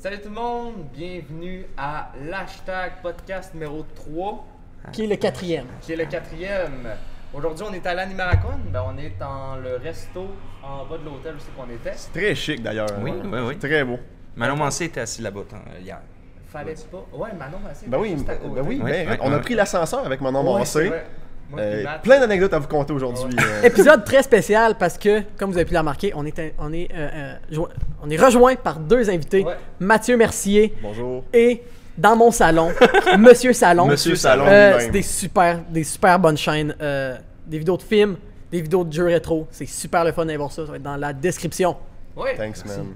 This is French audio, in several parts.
Salut tout le monde, bienvenue à l'hashtag podcast numéro 3. Qui est le quatrième. Qui est le quatrième. Aujourd'hui, on est à l'Animaracon. On est dans le resto en bas de l'hôtel où on était. C'est très chic d'ailleurs. Oui. Très beau. Manon Mancé était assis là-bas hier. Fallait pas. Ouais, Manon Massé. Ben oui, Ouais. on a pris l'ascenseur avec Manon Mancé. Plein Plein d'anecdotes à vous conter aujourd'hui. Épisode très spécial parce que, comme vous avez pu le remarquer, on est rejoint par deux invités. Ouais. Mathieu Mercier Bonjour. et, dans mon salon, Monsieur Salon. Monsieur Salon C'est lui-même. des super bonnes chaînes. Des vidéos de films, des vidéos de jeux rétro. C'est super le fun d'aller voir ça. Ça va être dans la description. Ouais. Thanks, man.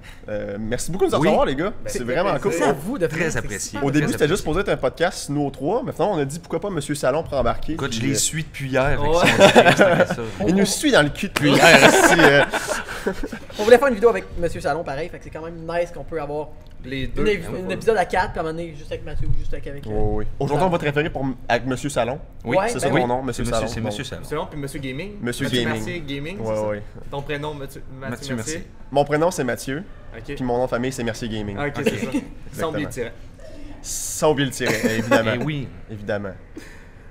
Merci beaucoup de nous Oui. recevoir, les gars. C'est c'est vraiment très cool. C'est à vous de faire. Très c'est apprécié. super. Au début, Très c'était juste apprécié. supposé être un podcast, nous trois, mais finalement, on a dit pourquoi pas Monsieur Salon pour embarquer. Écoute, je Puis, les suis depuis hier. Avec Ouais. ça. Il nous suit dans le cul depuis hier. On voulait faire une vidéo avec Monsieur Salon, pareil. Fait que c'est quand même nice qu'on peut avoir Les deux. un épisode à 4, puis à un moment donné, juste avec Mathieu ou juste avec. Oui. Aujourd'hui, on va te référer avec Monsieur Salon. Oui, Ouais, C'est ça ben ton nom, Monsieur Salon. C'est Monsieur Salon. C'est long, puis Monsieur Gaming. Monsieur Gaming. Mercier Gaming. Ouais, c'est ça? ouais. Ton prénom, Mathieu Mathieu Mercier. Mon prénom, c'est Mathieu. Ok. Puis mon nom de famille, c'est Mercier Gaming. Ok, c'est ça. Sans oublier le tiret. Sans oublier le tiret, évidemment. Eh oui. Évidemment.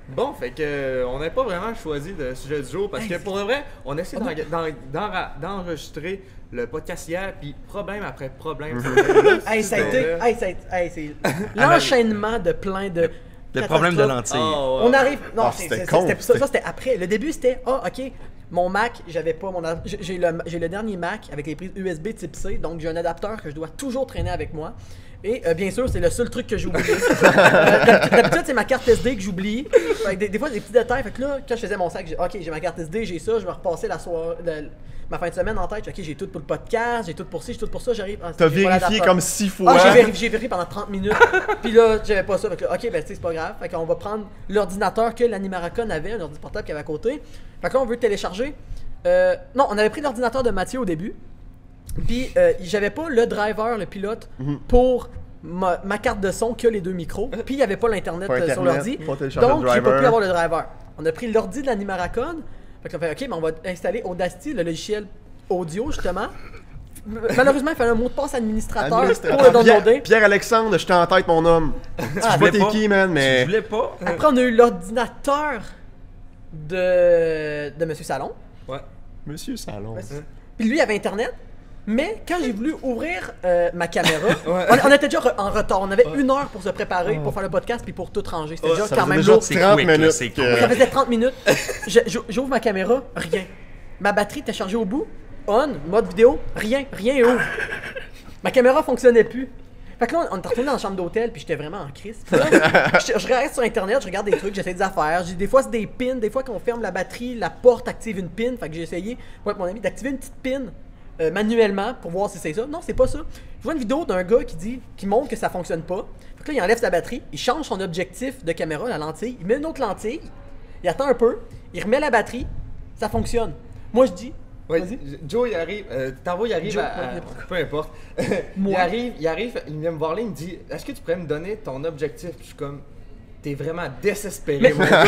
Bon, fait que on n'a pas vraiment choisi de sujet du jour parce que pour le vrai, on essaie d'enregistrer le podcast hier, puis problème après problème. Hey, ça a été. C'est l'enchaînement de plein de. Le problème de catastrophes. lentilles. On arrive. Non, Ah, c'est- c'était c'est- con, c'était- c'était- ça c'était après. Le début c'était ok, mon Mac, j'avais pas mon j'ai le dernier Mac avec les prises USB type C, donc j'ai un adapteur que je dois toujours traîner avec moi. Et bien sûr, c'est le seul truc que j'ai oublié. D'habitude, c'est ma carte SD que j'oublie. Fait que des fois, des petits détails. Fait que là, quand je faisais mon sac, j'ai ma carte SD, j'ai ça, je me repassais la soirée, ma fin de semaine en tête. Ok, j'ai tout pour le podcast, j'ai tout pour ci, j'ai tout pour ça, j'arrive. T'as j'ai pas vérifié l'adapteur. comme 6 fois. Ah, j'ai vérifié pendant 30 minutes. Puis là, j'avais pas ça. Fait que là, ok, ben tu sais, c'est pas grave. Fait qu'on va prendre l'ordinateur que l'Animaracon avait, un ordi portable qu'il y avait à côté. Fait que là, on veut télécharger. Non, on avait pris l'ordinateur de Mathieu au début. Puis j'avais pas le driver, le pilote, pour ma carte de son que les deux micros. Puis il y avait pas l'internet Pas sur Internet, l'ordi. pas télécharger Donc le j'ai pas driver. pu avoir le driver. On a pris l'ordi de l'Animaracon. Fait qu'on fait ok, ben on va installer Audacity, le logiciel audio justement. Malheureusement, il fallait un mot de passe administrateur pour le downloader. Pierre-Alexandre, je t'ai en tête, mon homme. Je sais pas voulais t'es pas. qui, man, Je mais. voulais pas. Après, on a eu l'ordinateur de Monsieur Salon. Ouais. Monsieur Salon. Puis lui, il avait Internet. Mais quand j'ai voulu ouvrir ma caméra, Ouais. on était déjà en retard. On avait 1 heure pour se préparer, pour faire le podcast, puis pour tout ranger. C'était déjà Ça quand faisait même déjà lourd. 30 quick, là, minutes. c'est que- Ça faisait 30 minutes. J'ouvre ma caméra, rien. Ma batterie était chargée au bout. On, mode vidéo, rien ouvre. Ma caméra fonctionnait plus. Fait que là, on est retourné dans la chambre d'hôtel, puis j'étais vraiment en crise. Puis là, je reste sur Internet, je regarde des trucs, j'essaie des affaires. Des fois, c'est des pins. Des fois, quand on ferme la batterie, la porte active une pin. Fait que j'ai essayé, moi et mon ami, d'activer une petite pin manuellement pour voir si c'est ça. Non, c'est pas ça. Je vois une vidéo d'un gars qui montre que ça fonctionne pas. Fait que là, il enlève sa batterie, il change son objectif de caméra, la lentille, il met une autre lentille, il attend un peu, il remet la batterie, ça fonctionne. Moi, je dis, Ouais, vas-y. Joe, il arrive. Tavo, il arrive Joe, à. ouais, Peu importe. Moi. il arrive, il vient me voir là, il me dit est-ce que tu pourrais me donner ton objectif? Puis je suis comme t'es vraiment désespéré, mon gars.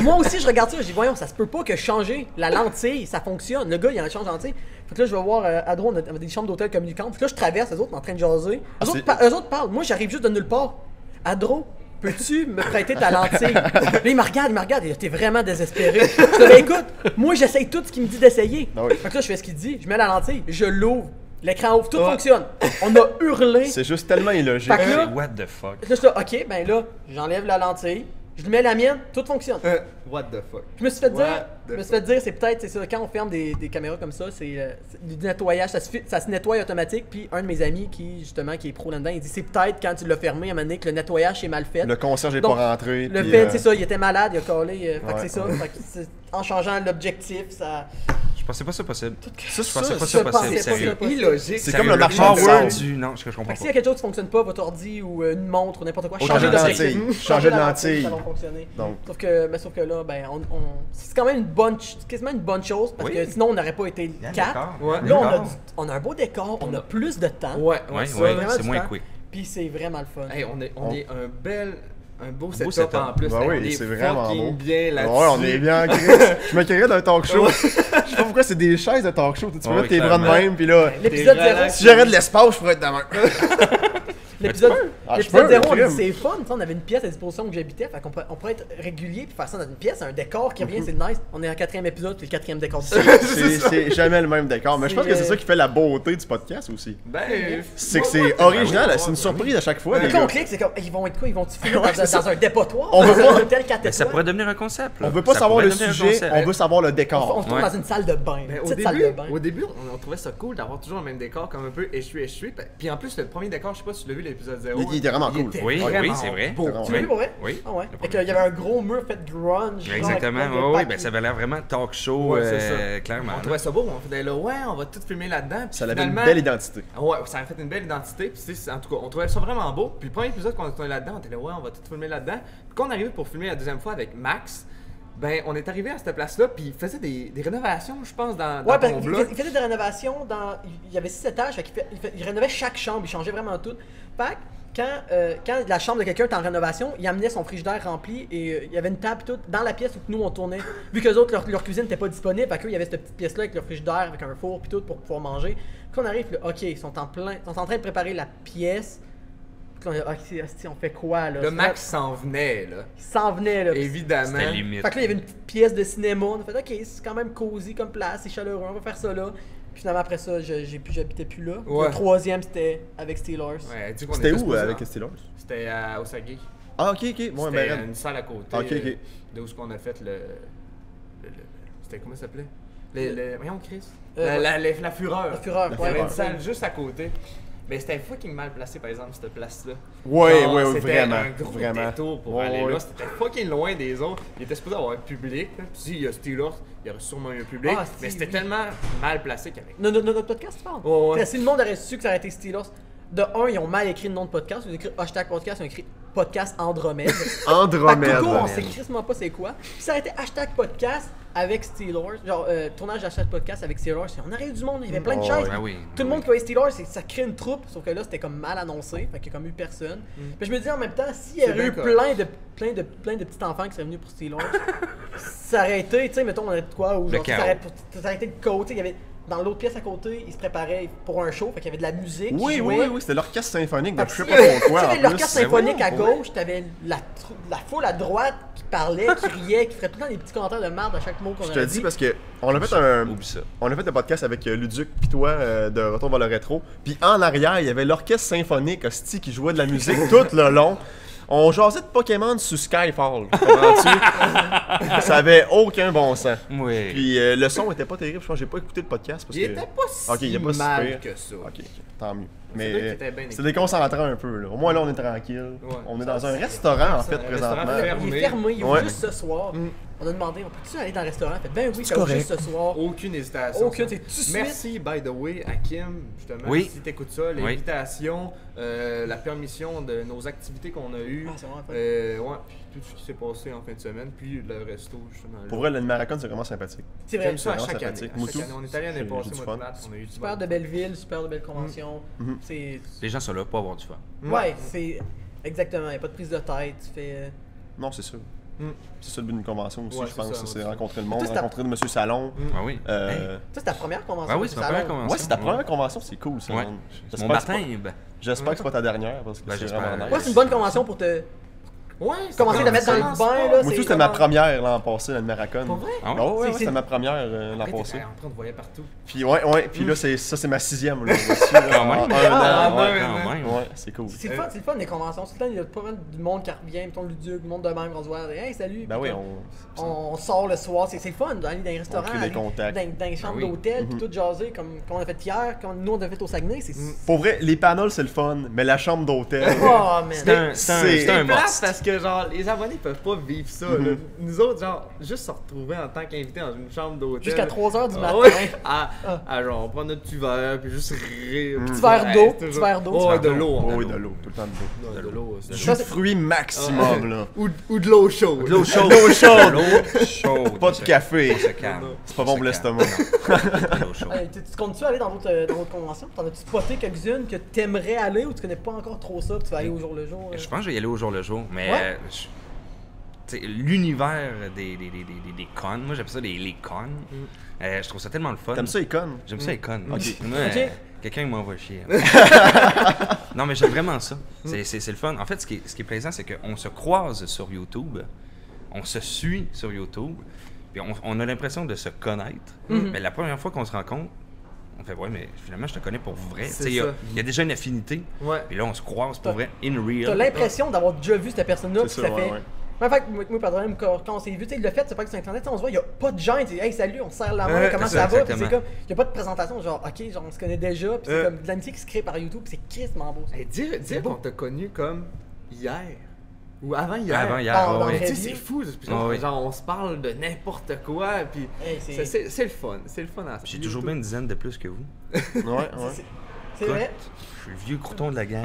Moi aussi, je regarde ça, je dis, voyons, ça se peut pas que changer la lentille, ça fonctionne. Le gars, il en change la lentille. Fait que là, je vais voir Adro, on a des chambres d'hôtel communicantes. Fait que là, je traverse, eux autres, en train de jaser. Eux autres parlent. Moi, j'arrive juste de nulle part. Adro, peux-tu me prêter ta lentille? Là, il me regarde, il dit, t'es vraiment désespéré. Je dis, ben écoute, moi, j'essaye tout ce qu'il me dit d'essayer. Ah oui. Fait que là, je fais ce qu'il dit, je mets la lentille, je l'ouvre, l'écran ouvre, tout fonctionne. On a hurlé. C'est juste tellement illogique. Fait que là- What the fuck? Là, je suis là, ok, ben là, j'enlève la lentille, je lui mets la mienne, tout fonctionne. What the fuck? Je me suis fait What the dire, c'est peut-être, c'est ça, quand on ferme des caméras comme ça, c'est du nettoyage, ça se nettoie automatique. Puis un de mes amis qui est pro là-dedans, il dit c'est peut-être quand tu l'as fermé à un moment donné que le nettoyage est mal fait. Le concierge est Donc, pas rentré. Le puis, fait, c'est ça, il était malade, il a collé, fait que Ouais, c'est ça. ouais. Fait que en changeant l'objectif, ça. Je pensais pas ça possible. Ça, Je pensais pas je ça pensais possible, pas sérieux. ça. Illogique. C'est Sérieux, comme le marché power du sable. du... Non, je comprends Fait pas. que s'il y a quelque chose qui fonctionne pas, votre ordi ou une montre ou n'importe quoi, Changer changez de d'objectif. lentille. Changer de lentille. Ça va fonctionner. Donc. Sauf que là, ben, c'est quand même quasiment une bonne chose parce Oui. que sinon on n'aurait pas été Bien 4. d'accord. Ouais. Là, on a un beau décor, on a plus de temps. Ouais, Ouais, ça, ouais, vraiment c'est du moins temps. quick. Puis c'est vraiment le fun. Hey, on est un bel un beau beau setup setup. en plus. Bah Hey, oui, on est c'est vraiment fucking beau. bien là-dessus. Ouais, on est bien en crise. Je me créerais d'un talk show. Je sais pas pourquoi c'est des chaises de talk show. Tu peux Ouais, mettre tes bras de clairement. même, puis là. L'épisode T'es 0, relax. Si j'aurais de l'espace, je pourrais être de même. l'épisode Ah, je l'épisode peux, 0, on crime. dit c'est fun, tu sais, on avait une pièce à disposition où j'habitais, fait qu'on on pourrait être régulier puis faire ça dans une pièce, un décor qui revient, c'est nice. On est en 4e épisode, puis le 4e décor du C'est jamais le même décor. Mais je pense que c'est ça qui fait la beauté du podcast aussi. Ben, C'est que ouais, c'est ouais, original, ouais, c'est une ouais, surprise à chaque fois. Ouais. les Puis quand gars. on clique, c'est comme, ils vont être quoi? Ils vont-tu filmer Ouais, dans, c'est dans un dépotoir? On veut Dans pas- un hôtel 4 Ben, ça étoiles? pourrait devenir un concept. là. On veut pas Ça savoir le pourrait devenir un sujet, concept. on veut savoir le On décor. se trouve Ouais. dans une salle de bain, Ben, une au, petite début, salle de bain. au début, on trouvait ça cool d'avoir toujours le même décor, comme un peu échoui. Puis en plus, le premier décor, je sais pas si tu l'as vu, l'épisode 0. Il était vraiment cool. Oui, vraiment c'est vrai. beau. Vraiment Tu l'as vu pour vrai? Oui. Ah ouais. Le Fait premier. qu'il y avait un gros mur fait de grunge. Exactement. genre, avec Oui, plein de ben ça avait l'air vraiment talk show, Ouais, c'est clairement. On trouvait ça beau, on faisait là, ouais, on va tout filmer là-dedans. Puis Ça avait une finalement- belle identité. Ouais, ça a fait une belle identité. Puis en tout cas, on trouvait ça vraiment beau. Puis le premier épisode qu'on était là-dedans, on était là, ouais, on va tout filmer là-dedans. Puis quand on est arrivé pour filmer la deuxième fois avec Max, ben on est arrivé à cette place-là, puis il faisait des rénovations, je pense, dans Ouais, parce ton qu'il bloc. il faisait des rénovations dans. Il y avait 6 étages, fait qu'il il rénovait chaque chambre, il changeait vraiment tout. Fait que quand la chambre de quelqu'un était en rénovation, il amenait son frigidaire rempli et il y avait une table toute dans la pièce où nous on tournait. Vu qu'eux autres, leur cuisine n'était pas disponible, fait qu'eux, il y avait cette petite pièce-là avec leur frigidaire, avec un four puis tout pour pouvoir manger. Puis on arrive, puis là, ok, ils sont en train de préparer la pièce. Puis là, on dit, ok, on fait quoi là? Le Max s'en venait, là. Il s'en venait là. puis- Évidemment. C'était limite. Fait que là, il y avait une petite pièce de cinéma. On a fait, ok, c'est quand même cosy comme place, c'est chaleureux, on va faire ça là. Puis finalement, après ça, j'habitais plus là. Ouais. Le troisième, c'était avec Steelers. Ouais, elle dit qu'on C'était était où supposé- avec les Steelers? C'était à Osage. Ah, ok, ok. Ouais, C'était ben, raide. une salle à côté. Ok, ok. De où ce qu'on a fait le c'était comment ça s'appelait? Voyons, Chris. Ouais. La fureur. La fureur, La Il y avait fureur. une salle juste à côté. Mais c'était fucking mal placé, par exemple, cette place-là. Ouais, Genre, ouais, c'était vraiment. un gros Vraiment. détour pour Ouais, aller ouais. là. C'était fucking loin des autres. Il était supposé avoir un public. Là. Puis s'il y a Steelers, il y aurait sûrement eu un public. Ah, mais si, c'était oui. tellement mal placé qu'avec. Notre podcast, tu parles? Ouais, ouais. Si le monde aurait su que ça aurait été Steelers, de un, ils ont mal écrit le nom de podcast. Ils ont écrit hashtag podcast, ils ont écrit podcast Andromède. Andromède. Fait que, on sait crissement pas c'est quoi. Puis ça aurait été hashtag podcast avec Steelers, genre tournage hashtag podcast avec Steelers. On aurait eu du monde, il y avait plein de Oh, chaises. Ben oui. Tout le monde qui voyait Steelers, ça crée une troupe, sauf que là c'était comme mal annoncé, fait qu'il y a comme eu personne. Puis je me dis en même temps, s'il y C'est avait eu bien correct. plein de petits enfants qui seraient venus pour Steelers, ça aurait été, tu sais, mettons, on aurait de quoi, ou genre, chaos. ça aurait été de côté, il y avait. Dans l'autre pièce à côté, ils se préparaient pour un show, fait qu'il y avait de la musique. Oui, qui oui, jouait. oui, c'était l'orchestre symphonique de Fait que je sais si- pas trop quoi. si en t'avais l'orchestre plus. symphonique à Ouais. gauche, t'avais la foule à droite qui parlait, qui riait, qui ferait tout le temps des petits commentaires de merde à chaque mot qu'on Je aurait te dit. dis parce que on a fait un Oublie ça. on a fait un podcast avec Luduc pis toi de Retour vers le rétro. Puis en arrière, il y avait l'orchestre symphonique hostie qui jouait de la musique tout le long. On jasait de Pokémon sur Skyfall. Comprends-tu? Ça avait aucun bon sens. Oui. Puis le son était pas terrible, je pense que j'ai pas écouté le podcast parce Il que était pas si Ok, il est pas si mal pire. que ça. OK, tant mieux. C'est vrai qu'il Mais était bien c'est écrit. déconcentrant un peu là. Au moins là on est tranquille. Ouais. On est dans un restaurant en fait un restaurant présentement. fermé. Il est fermé, il ouvre Ouais. juste ce soir. On a demandé, on peut-tu aller dans le restaurant? Il fait, ben oui, C'est ça ouvre correct. juste ce soir. Aucune hésitation. Aucune, ça. c'est tout de suite. Merci, by the way, à Kim, justement, Oui. si t'écoutes ça, l'invitation, la permission de nos activités qu'on a eues. Ah, c'est vraiment fun. Ouais, puis tout ce qui s'est passé en fin de semaine, puis le resto, justement. là. Pour vrai, le marathon c'est vraiment sympathique. C'est vrai. J'aime ça à vraiment chaque année. sympathique. À Moi chaque tout. année. On est allé l'année J'ai passée, du moi fun. de Matt, on a eu du Super fun. de belles villes, super de belles conventions. C'est. Les gens sont là pour avoir du fun. Ouais, c'est. Exactement, il n'y a pas de prise de tête. Tu fais. Non, c'est sûr. Mm. C'est ça le but d'une convention aussi, Ouais, je c'est pense. ça, C'est ouais. rencontrer le monde, Toi, c'est ta- rencontrer Monsieur Salon. Ah oui. Euh, Ça, c'est ta première convention. Ah oui, du c'est ma salon. première convention. Ouais, c'est ta première convention, c'est cool ça. Ouais. man. C'est mon baptême. J'espère que c'est pas ta dernière parce que Ben, c'est j'espère. vraiment nice. Ouais, c'est une bonne convention pour te. Ouais, Commencer à la mettre dans le bain, là. Moi c'est tout, c'était ma comment- première l'an passé, l'année Maracon. Pour vrai? Ah ouais? Ah ouais, ouais, C'est- c'était ma première l'an Après, passé. t'es en train de voyer partout. Puis ouais, puis là c'est ma 6e là, dessus, là, Quand en même. un Ah, an. ouais, Ouais, ouais. Quand même. ouais, c'est cool. C'est le fun des conventions. C'est le temps, il y a pas mal de monde qui revient, mettons le Luduc, le monde de même, on se voit, hey salut. Ben puis oui, comme, on sort le soir, c'est le fun d'aller dans les restaurants, crée des aller contacts. dans les chambres Ah oui. d'hôtel, puis tout jaser comme on a fait hier, comme nous on a fait au Saguenay, c'est. Pour vrai, les panels c'est le fun, mais la chambre d'hôtel. Oh man! C'est un C'est plate must. parce que genre les abonnés peuvent pas vivre ça. là. Nous autres, genre, juste se retrouver en tant qu'invités dans une chambre d'hôtel. Jusqu'à 3h du Ah matin. ouais, à genre, on prend notre petit verre, puis juste rire. Petit verre d'eau, c'est toujours- petit verre d'eau. Oh, Petit de verre l'eau. Oh, on a oui, de l'eau, tout le temps de l'eau. Ouais, de l'eau. c'est de Jus l'eau. de fruits maximum là. Ou de l'eau chaude. De l'eau chaude. L'eau chaude. L'eau chaude. Pas de café. On se calme. C'est pas bon pour l'estomac. De l'eau chaude. Hey, tu comptes-tu aller dans d'autres conventions? T'en as-tu spoté quelques-unes que t'aimerais aller ou tu connais pas encore trop ça, puis tu vas aller au jour le jour? Je pense que je vais y aller au jour le jour. Mais Ouais? l'univers des cons, moi j'appelle ça les cons. Je trouve ça tellement le fun. T'aimes ça, Icon? J'aime ça les cons. Ok. Moi, Ok. quelqu'un m'envoie chier. Non, mais j'aime vraiment ça. C'est le fun. En fait, ce qui est plaisant, c'est qu'on se croise sur YouTube, on se suit sur YouTube, puis on a l'impression de se connaître. Mais la première fois qu'on se rencontre, on fait ouais, mais finalement, je te connais pour vrai. C'est Il y ça. a déjà une affinité. Ouais. Puis là, on se croise pour vrai, in real. T'as l'impression d'avoir déjà vu cette personne-là, puis C'est ça ça, fait. ouais. En fait, moi, pardon, quand on s'est vu, tu sais, le fait, c'est pas que sur Internet, on se voit, il y a pas de gêne, hey, salut, on se serre la main, Ouais, comment c'est ça ça, va, puis exactement. c'est comme, il y a pas de présentation, genre, ok, genre, on se connaît déjà, puis c'est comme de l'amitié qui se crée par YouTube, puis c'est crissement beau. Ça. Hey, dire beau. qu'on t'a connu comme hier. Ou avant hier. Avant hier, Ah, ouais, dans ouais. Mais tu sais, Vie. c'est fou. Puis Ah, oui. genre, on se parle de n'importe quoi. Puis Hey, c'est le fun. C'est le fun à J'ai toujours bien une dizaine de plus que vous. Ouais, ouais. C'est vrai. Je suis le vieux crouton de la gang.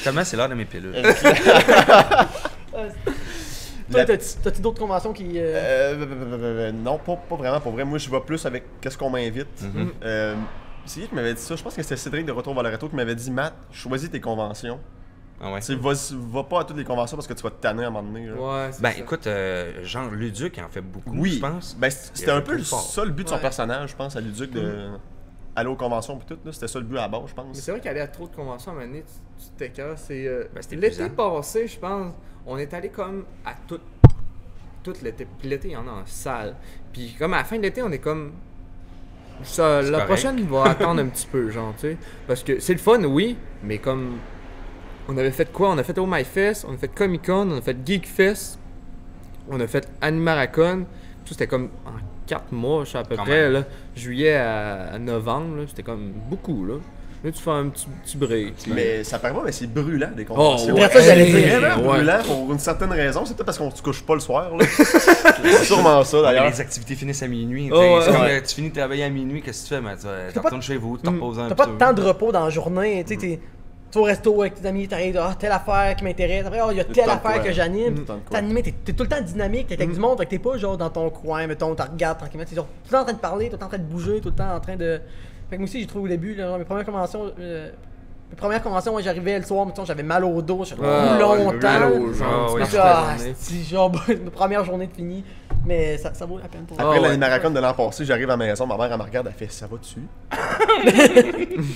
Tellement c'est l'heure de mes pilules. Toi, t'as-tu d'autres conventions qui. Non, pas vraiment. Pour vrai, moi, je vais plus avec qu'est-ce qu'on m'invite. C'est qui m'avait dit ça? Je pense que c'était Cédric de Retour vers le Rétro qui m'avait dit, Matt, choisis tes conventions. Ah ouais. Tu sais, va pas à toutes les conventions parce que tu vas te tanner à un moment donné. Là. Ouais, c'est Ben ça. écoute, genre Luduc en fait beaucoup, Oui, je pense. Ben, Il c'était a un fait peu plus fort. ça le but de son Ouais. personnage, je pense, à Luduc, de aller aux conventions et tout. là. C'était ça le but à la base, je Mais pense. c'est vrai qu'aller à trop de conventions à un moment donné, tu t'écœures. C'est Ben, c'était l'été épuisant. passé, je pense, on est allé comme à tout l'été. Puis l'été, il y en a en salle. Puis comme à la fin de l'été, on est comme ça, la correct. prochaine va attendre un petit peu, genre, tu sais. Parce que c'est le fun, oui, mais comme on avait fait quoi? On a fait Oh My Fest, on a fait Comic Con, on a fait Geek Fest, on a fait Animaracon. Tout c'était comme en 4 mois, je sais à peu Quand près, même. là, juillet à novembre, là, c'était comme beaucoup, là. Là, tu fais un petit break. Mais ça paraît pas, mais c'est brûlant des conventions. ouais. Ça, j'allais C'est dire. vraiment Ouais. brûlant pour une certaine raison. C'est peut-être parce qu'on se couche pas le soir. là. C'est sûrement ça Ouais, d'ailleurs. les activités finissent à minuit. Oh, ouais, c'est comme, ouais. tu finis de travailler à minuit, qu'est-ce que tu fais? Ben, tu pas- retournes chez vous, tu te reposes un T'as peu. pas de temps de repos dans la journée, tu sais, tu vas au resto avec tes amis, t'arrives, telle affaire qui m'intéresse, après, il y a Tout le telle temps de affaire quoi. que j'anime. Tout le temps de quoi. T'es animé, t'es tout le temps dynamique, t'es avec du monde, fait que t'es pas genre dans ton coin, mettons, tu regardes tranquillement, t'es genre tout le temps en train de parler, tout le temps en train de bouger, tout le temps en train de. Fait que moi aussi, j'ai trouvé au début, là, mes premières conventions, ouais, j'arrivais le soir, mettons, j'avais mal au dos, j'étais Ouais, longtemps. mal au genre, Ah, tu oui. marches Puis, toute la ah, journée. c'est genre, ma première journée de finie, mais ça vaut la peine pour Après Ah, ouais. l'animaracon de l'an passé, j'arrive à la maison, ma mère elle me regarde, elle fait ça va dessus.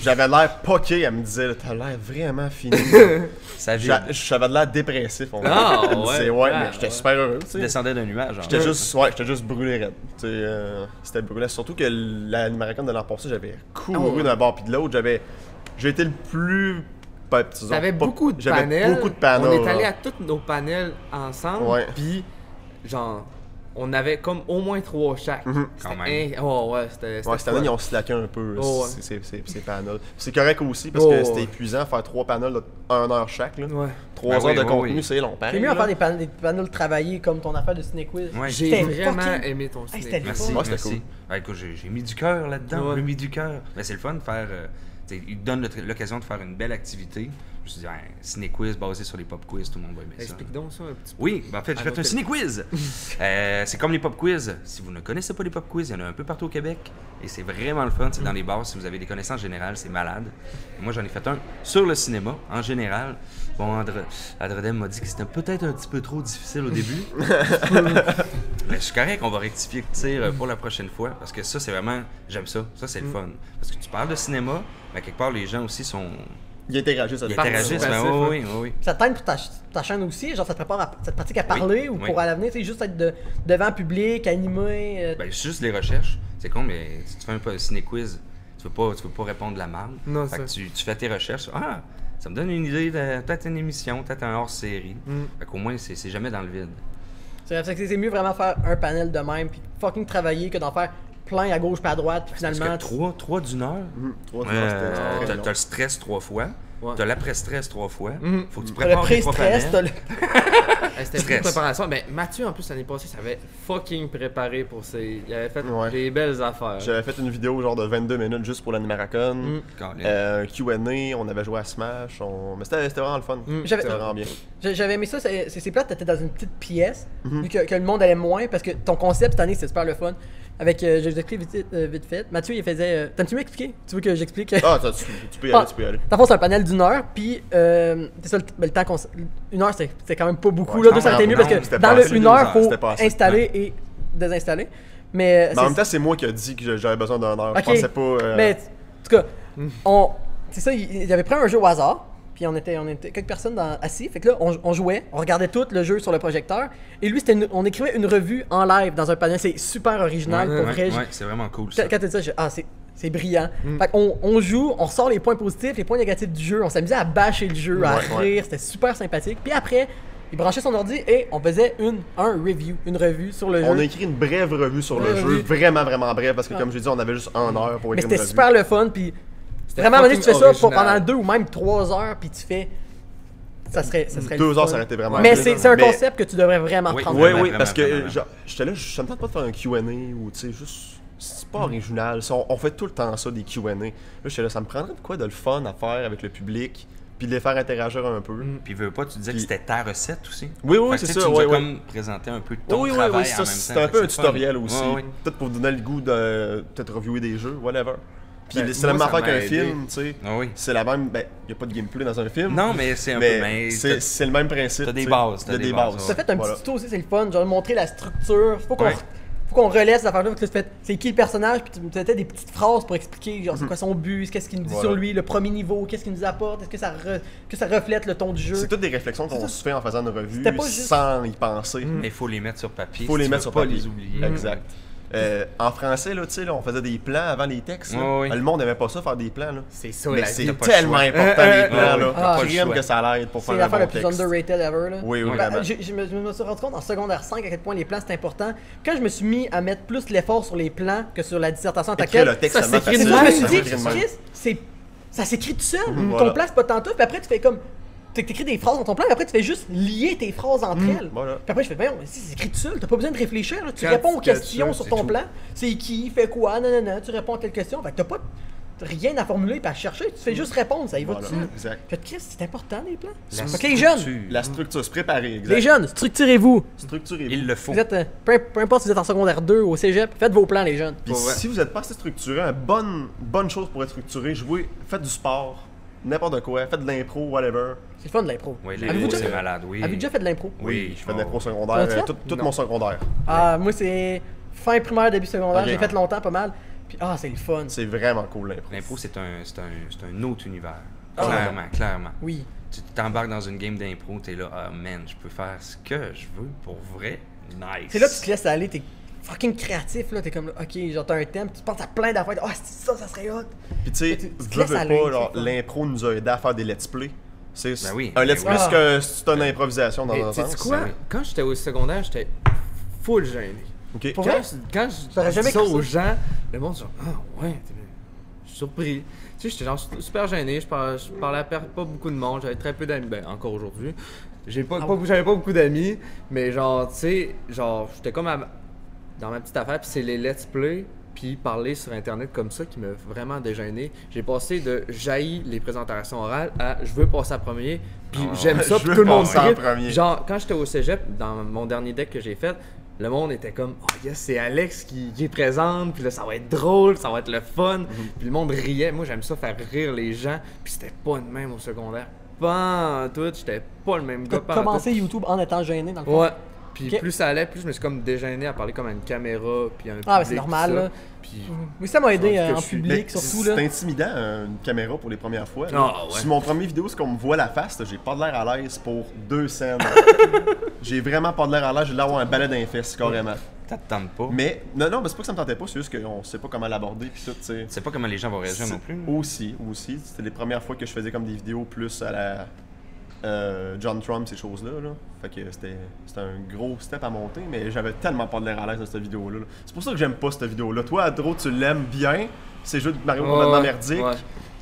J'avais l'air poqué, elle me disait t'as l'air vraiment fini. Ça vide. J'avais l'air dépressif. On Ah, elle me disait, ouais. mais j'étais Ouais. super heureux. Tu Tu sais. descendais d'un nuage. genre. J'étais juste brûlé raide. Tu sais, c'était brûlé. Surtout que l'animaracon de l'an passé, j'avais couru d'un bord puis de l'autre. J'ai été le plus. Disons, T'avais pas- beaucoup de j'avais panels. beaucoup de panels. On est allé là. à tous nos panels ensemble. Ouais. Puis, genre, on avait comme au moins 3 chaque. Quand C'était oh ouais, c'était. Ouais, cette année, fun. ils ont slacké un peu Oh, ouais. ces panels. C'est correct aussi parce Oh, que ouais. c'était épuisant faire 3 panels de 1 heure chaque. Là. Ouais. 3 Ben heures oui, de oui, contenu, oui. c'est long. C'est Pareil, mieux à là. faire des panels travaillés comme ton affaire de Ciné Quiz. Ouais. J'ai C'était vraiment fucking- aimé ton Hey, ciné. c'était le Merci, Ouais, c'était merci. cool. Ouais, écoute, j'ai mis du cœur là-dedans, Ouais. j'ai mis du cœur. Mais c'est le fun de faire. Il te donne l'occasion de faire une belle activité. Je me suis dit, un ciné-quiz basé sur les pop-quiz, tout le monde va aimer ça. Explique donc ça un petit peu. Oui, ben en fait, j'ai Ah, fait non, un t'es- ciné-quiz. C'est comme les pop-quiz. Si vous ne connaissez pas les pop-quiz, il y en a un peu partout au Québec. Et c'est vraiment le fun. C'est dans les bars. Si vous avez des connaissances générales, c'est malade. Et moi, j'en ai fait un sur le cinéma, en général. Bon, Andredem m'a dit que c'était peut-être un petit peu trop difficile au début. Mais je suis correct, on va rectifier le tir pour la prochaine fois. Parce que ça, c'est vraiment. J'aime ça. Ça, c'est le fun. Parce que tu parles de cinéma, mais quelque part, les gens aussi sont. Ils interagissent avec Ils interagissent. passif, Ben, hein. oui, oui, oui. Ça t'aide pour ta chaîne aussi, genre ça te prépare ça te pratique à parler ou oui. pour à l'avenir, tu sais, juste être devant le public, animé. Ben, c'est juste les recherches. C'est con, mais si tu fais un ciné-quiz, tu veux pas répondre de la merde. Non, Fait que ça. tu fais tes recherches. Ah, ça me donne une idée de peut-être une émission, peut-être un hors-série. Fait qu'au moins, c'est jamais dans le vide. C'est mieux vraiment faire un panel de même puis fucking travailler que d'en faire plein à gauche pas à droite puis Parce finalement. que 3 d'une heure, 3 heures, c'était très long. t'as le stress 3 fois, Ouais. t'as l'après-stress 3 fois, faut que tu T'as le prépares les 3 pré-stress, t'as panels. le. C'était une Stress. préparation. Mais Mathieu, en plus, l'année passée, ça avait fucking préparé pour ses. Il avait fait Ouais. des belles affaires. J'avais fait une vidéo genre de 22 minutes juste pour l'animaracon. Colin. Un Q&A, on avait joué à Smash. Mais c'était vraiment le fun. J'avais- C'était vraiment bien. J'avais aimé ça, c'est plate, t'étais dans une petite pièce, vu que le monde allait moins, parce que ton concept cette année c'était super le fun. Avec, je vous explique vite fait. Mathieu il faisait. T'aimes-tu m'expliquer? Tu veux que j'explique? Ah, tu peux y aller, tu peux y aller. Dans le fond, c'est un panel d'une heure, puis c'est ça le temps qu'on. Une heure, c'était quand même pas beaucoup. Ouais, là, deux, ça aurait été mieux parce non, que c'était dans pas le assez, 1 heure, 2 heures, faut c'était pas assez. installer et désinstaller. Mais Mais en même temps, c'est moi qui ai dit que j'avais besoin d'un heure. Ok. Je pensais pas. Mais en tout cas, c'est ça, il avait pris un jeu au hasard. Puis on était quelques personnes assis. Fait que là, on jouait, on regardait tout le jeu sur le projecteur. Et lui, on écrivait une revue en live dans un panel. C'est super original, pour vrai. Ouais, c'est vraiment cool ça. Quand tu dis ça, c'est brillant. Fait qu'on joue, on ressort les points positifs, les points négatifs du jeu. On s'amusait à bâcher le jeu, à rire. C'était super sympathique. Puis après, il branchait son ordi et on faisait un review, une revue sur le jeu. On a écrit une brève revue sur le jeu. Vraiment, vraiment brève. Parce que, comme j'ai dit, on avait juste 1 heure pour Mais écrire une c'était revue. super le fun. Puis vraiment, à un moment donné, tu fais ça pendant 2 ou même 3 heures. Puis tu fais. Ça serait 2 le heures, fun. ça aurait été vraiment Mais cool. c'est un Mais- concept que tu devrais vraiment Oui, prendre. Oui, Vraiment, oui, parce que vraiment. genre, j'étais là, je me tente pas de faire un Q&A ou tu sais, juste. C'est pas original. Ça, on fait tout le temps ça, des Q&A. Là, j'étais là, ça me prendrait de quoi de le fun à faire avec le public, puis de les faire interagir un peu. Puis veux pas, tu disais que Puis- c'était ta recette aussi. Oui, oui, Fait que, c'est tu sais, ça, Tu nous oui, as oui. comme présenté un peu de ton Oui, oui, travail oui, en ça, même c'est temps. un Fait peu que un c'est fun. tutoriel aussi. Ouais, ouais. Peut-être pour vous donner le goût de peut-être reviewer des jeux, whatever. Puis Ben, c'est la même moi, ça affaire m'a qu'un aidé. film, tu sais. Ah oui. C'est la même. Ben, y a pas de gameplay dans un film. Non, mais c'est un peu. mais Mais c'est le même principe. t'as des tu sais. bases, Il y a des bases. Ça fait un Voilà. petit tuto aussi, c'est le fun. Genre montrer la structure. Faut qu'on Ouais. relaisse cette affaire-là. Tu fais, c'est qui le personnage, puis tu mettais des petites phrases pour expliquer genre c'est quoi son but, qu'est-ce qu'il nous dit Voilà. sur lui, le premier niveau, qu'est-ce qu'il nous apporte, est-ce que ça reflète le ton du jeu. C'est toutes des réflexions qu'on se fait en faisant une revue C'était pas juste- sans y penser. Mais il faut les mettre sur papier. Faut si les tu mettre veux sur pas papier. les oublier. Exact. En français, là, tu sais, là, on faisait des plans avant les textes. là. Ouais, ouais. Le monde n'aimait pas ça, faire des plans. Là. C'est ça, Mais la c'est vie. t'as pas le tellement choix. important, les plans. ouais, là. t'as pas le Crime choix. que ça l'aide pour C'est faire un l'affaire bon la plus texte. underrated ever. Là. Oui, oui, Ben, vraiment. je me suis rendu compte en secondaire 5 à quel point les plans c'est important. Quand je me suis mis à mettre plus l'effort sur les plans que sur la dissertation en tant que Écrire telle, le texte ça seulement s'écrit c'est de ça, je me facilement. suis dit, Écrire de même. Chris, ça s'écrit tout seul. Voilà. Ton plan c'est pas tant tout, puis après tu fais comme. T'écris des phrases dans ton plan, et après tu fais juste lier tes phrases entre elles. Voilà. Puis après je fais, voyons, mais si c'est écrit tout seul, t'as pas besoin de réfléchir. Là. Tu Quand réponds tu aux calcules, questions sur c'est ton tout. plan. C'est qui, fait quoi, nanana, tu réponds à telle question. Fait que t'as pas rien à formuler et à chercher, tu fais juste répondre, ça y va Voilà. tout seul. Exact. Fait que Chris, c'est important les plans. La Fait que les jeunes, structure. La structure, se préparer, exact. les jeunes, structurez-vous. Structurez. Il le faut. Vous êtes, peu importe si vous êtes en secondaire 2 ou au cégep, faites vos plans les jeunes. Puis Pour vrai. si vous n'êtes pas assez structuré, une bonne chose pour être structuré, jouez, faites du sport, n'importe quoi, faites de l'impro, whatever. C'est le fun de l'impro. Oui, Avez-vous l'impro, déjà- c'est malade, oui. Avez-vous déjà fait de l'impro? Oui, Je fais de l'impro T'en secondaire, as fait? tout Non. mon secondaire. Ah, moi c'est fin primaire, début secondaire, Ok. j'ai fait longtemps pas mal. Puis c'est le fun. C'est vraiment cool l'impro. L'impro, c'est un autre univers. Ah. Clairement. Oui. Tu t'embarques dans une game d'impro, t'es là, ah man, je peux faire ce que je veux pour vrai. Nice. C'est là que tu te laisses aller, t'es fucking créatif là, t'es comme là, ok, genre t'as un thème, tu penses à plein d'affaires, c'est ça serait hot. Puis tu sais, Tu te veux laisses aller, pas, c'est genre, fun. l'impro nous a aidé à faire des let's play. C'est Ben oui, un let's ben play, oui. c'est une improvisation dans Mais un sais-tu sens. quoi? ben oui. Quand j'étais au secondaire, j'étais full gêné. Ok. Pour Quand vrai? quand T'aurais je jamais dis ça cru ça? aux gens, le monde dit ah ouais, je suis surpris. Tu sais, j'étais genre super gêné, je parlais à pas beaucoup de monde, j'avais très peu d'amis, ben encore aujourd'hui. J'avais pas beaucoup d'amis, mais genre, tu sais, genre, j'étais comme dans ma petite affaire, puis c'est les let's play, puis parler sur internet comme ça qui m'a vraiment dégêné. J'ai passé de jaillir les présentations orales à je veux passer à premier, puis j'aime ça, je puis veux tout le monde passer en tripe. premier. Genre, quand j'étais au cégep, dans mon dernier deck que j'ai fait, le monde était comme oh yes, c'est Alex qui est présente, puis là ça va être drôle, ça va être le fun. Puis le monde riait. Moi j'aime ça faire rire les gens, puis c'était pas de même au secondaire. Pas en tout, j'étais pas le même T'as gars. pas en tout. commencé YouTube en étant gêné dans le fond. Ouais. Puis Ok. plus ça allait, plus je me suis comme dégêné à parler comme à une caméra, puis à un Ah, ben, public, c'est normal, tout ça. là. Puis Oui, ça m'a aidé En tout cas, en je suis- public Mais surtout c'est là. intimidant, une caméra pour les premières fois. là. Ah, ouais. Sur mon premier vidéo, c'est qu'on me voit la face, là, j'ai pas de l'air à l'aise pour 2 scènes. J'ai vraiment pas de l'air à l'aise, j'ai l'air d'avoir un balai dans les fesses, carrément. Ça te tente pas. Mais non, mais c'est pas que ça me tentait pas, c'est juste qu'on sait pas comment l'aborder, puis tout, tu sais. Tu sais pas comment les gens vont réagir non plus. Aussi. C'était les premières fois que je faisais comme des vidéos plus à la John Trump, ces choses-là. Là. Fait que c'était un gros step à monter, mais j'avais tellement pas de l'air à l'aise dans cette vidéo-là. là. C'est pour ça que j'aime pas cette vidéo-là. Toi, Adro, tu l'aimes bien. C'est juste Mario complètement ouais, merdique. ouais.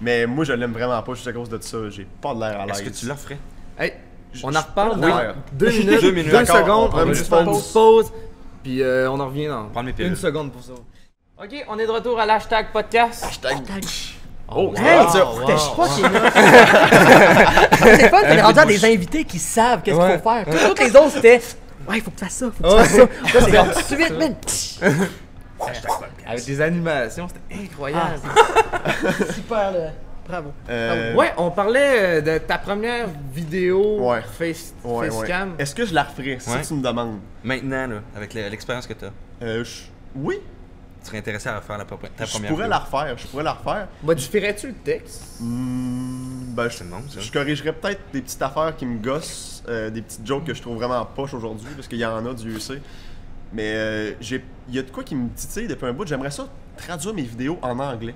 Mais moi, je l'aime vraiment pas juste à cause de ça. J'ai pas de l'air à l'aise. Est-ce que tu leur ferais? Hey, on en reparle Oui. dans 2 minutes, 2 minutes. 2 D'accord, secondes, on prend on une va petite juste faire une pause. petite pause, puis on en revient dans Prends mes pilules. 1 seconde pour ça. Ok, on est de retour à l'hashtag podcast. Oh, Hey, wow, t'es wow, pas qu'il est là. C'est fun, t'es rendu à des invités qui savent qu'est-ce qu'il faut faire. Toutes les autres c'était ouais, il faut que tu fasses ça, faut que tu fasses ça. Là c'est comme tout de suite, man. Avec des animations, c'était incroyable. Super là. Bravo. Ouais, on parlait de ta première vidéo Ouais. facecam. Est-ce que je la referais, si Ouais. tu me demandes? Maintenant, là, avec l'expérience que tu as, Oui, tu serais intéressé à refaire ta je première pourrais vidéo. la refaire, je pourrais la refaire. Modifierais-tu le texte? Ben, C'est bon, ça. je corrigerais peut-être des petites affaires qui me gossent, des petites jokes que je trouve vraiment poche aujourd'hui, parce qu'il y en a, Dieu sait. Mais il y a de quoi qui me titille depuis un bout. J'aimerais ça traduire mes vidéos en anglais.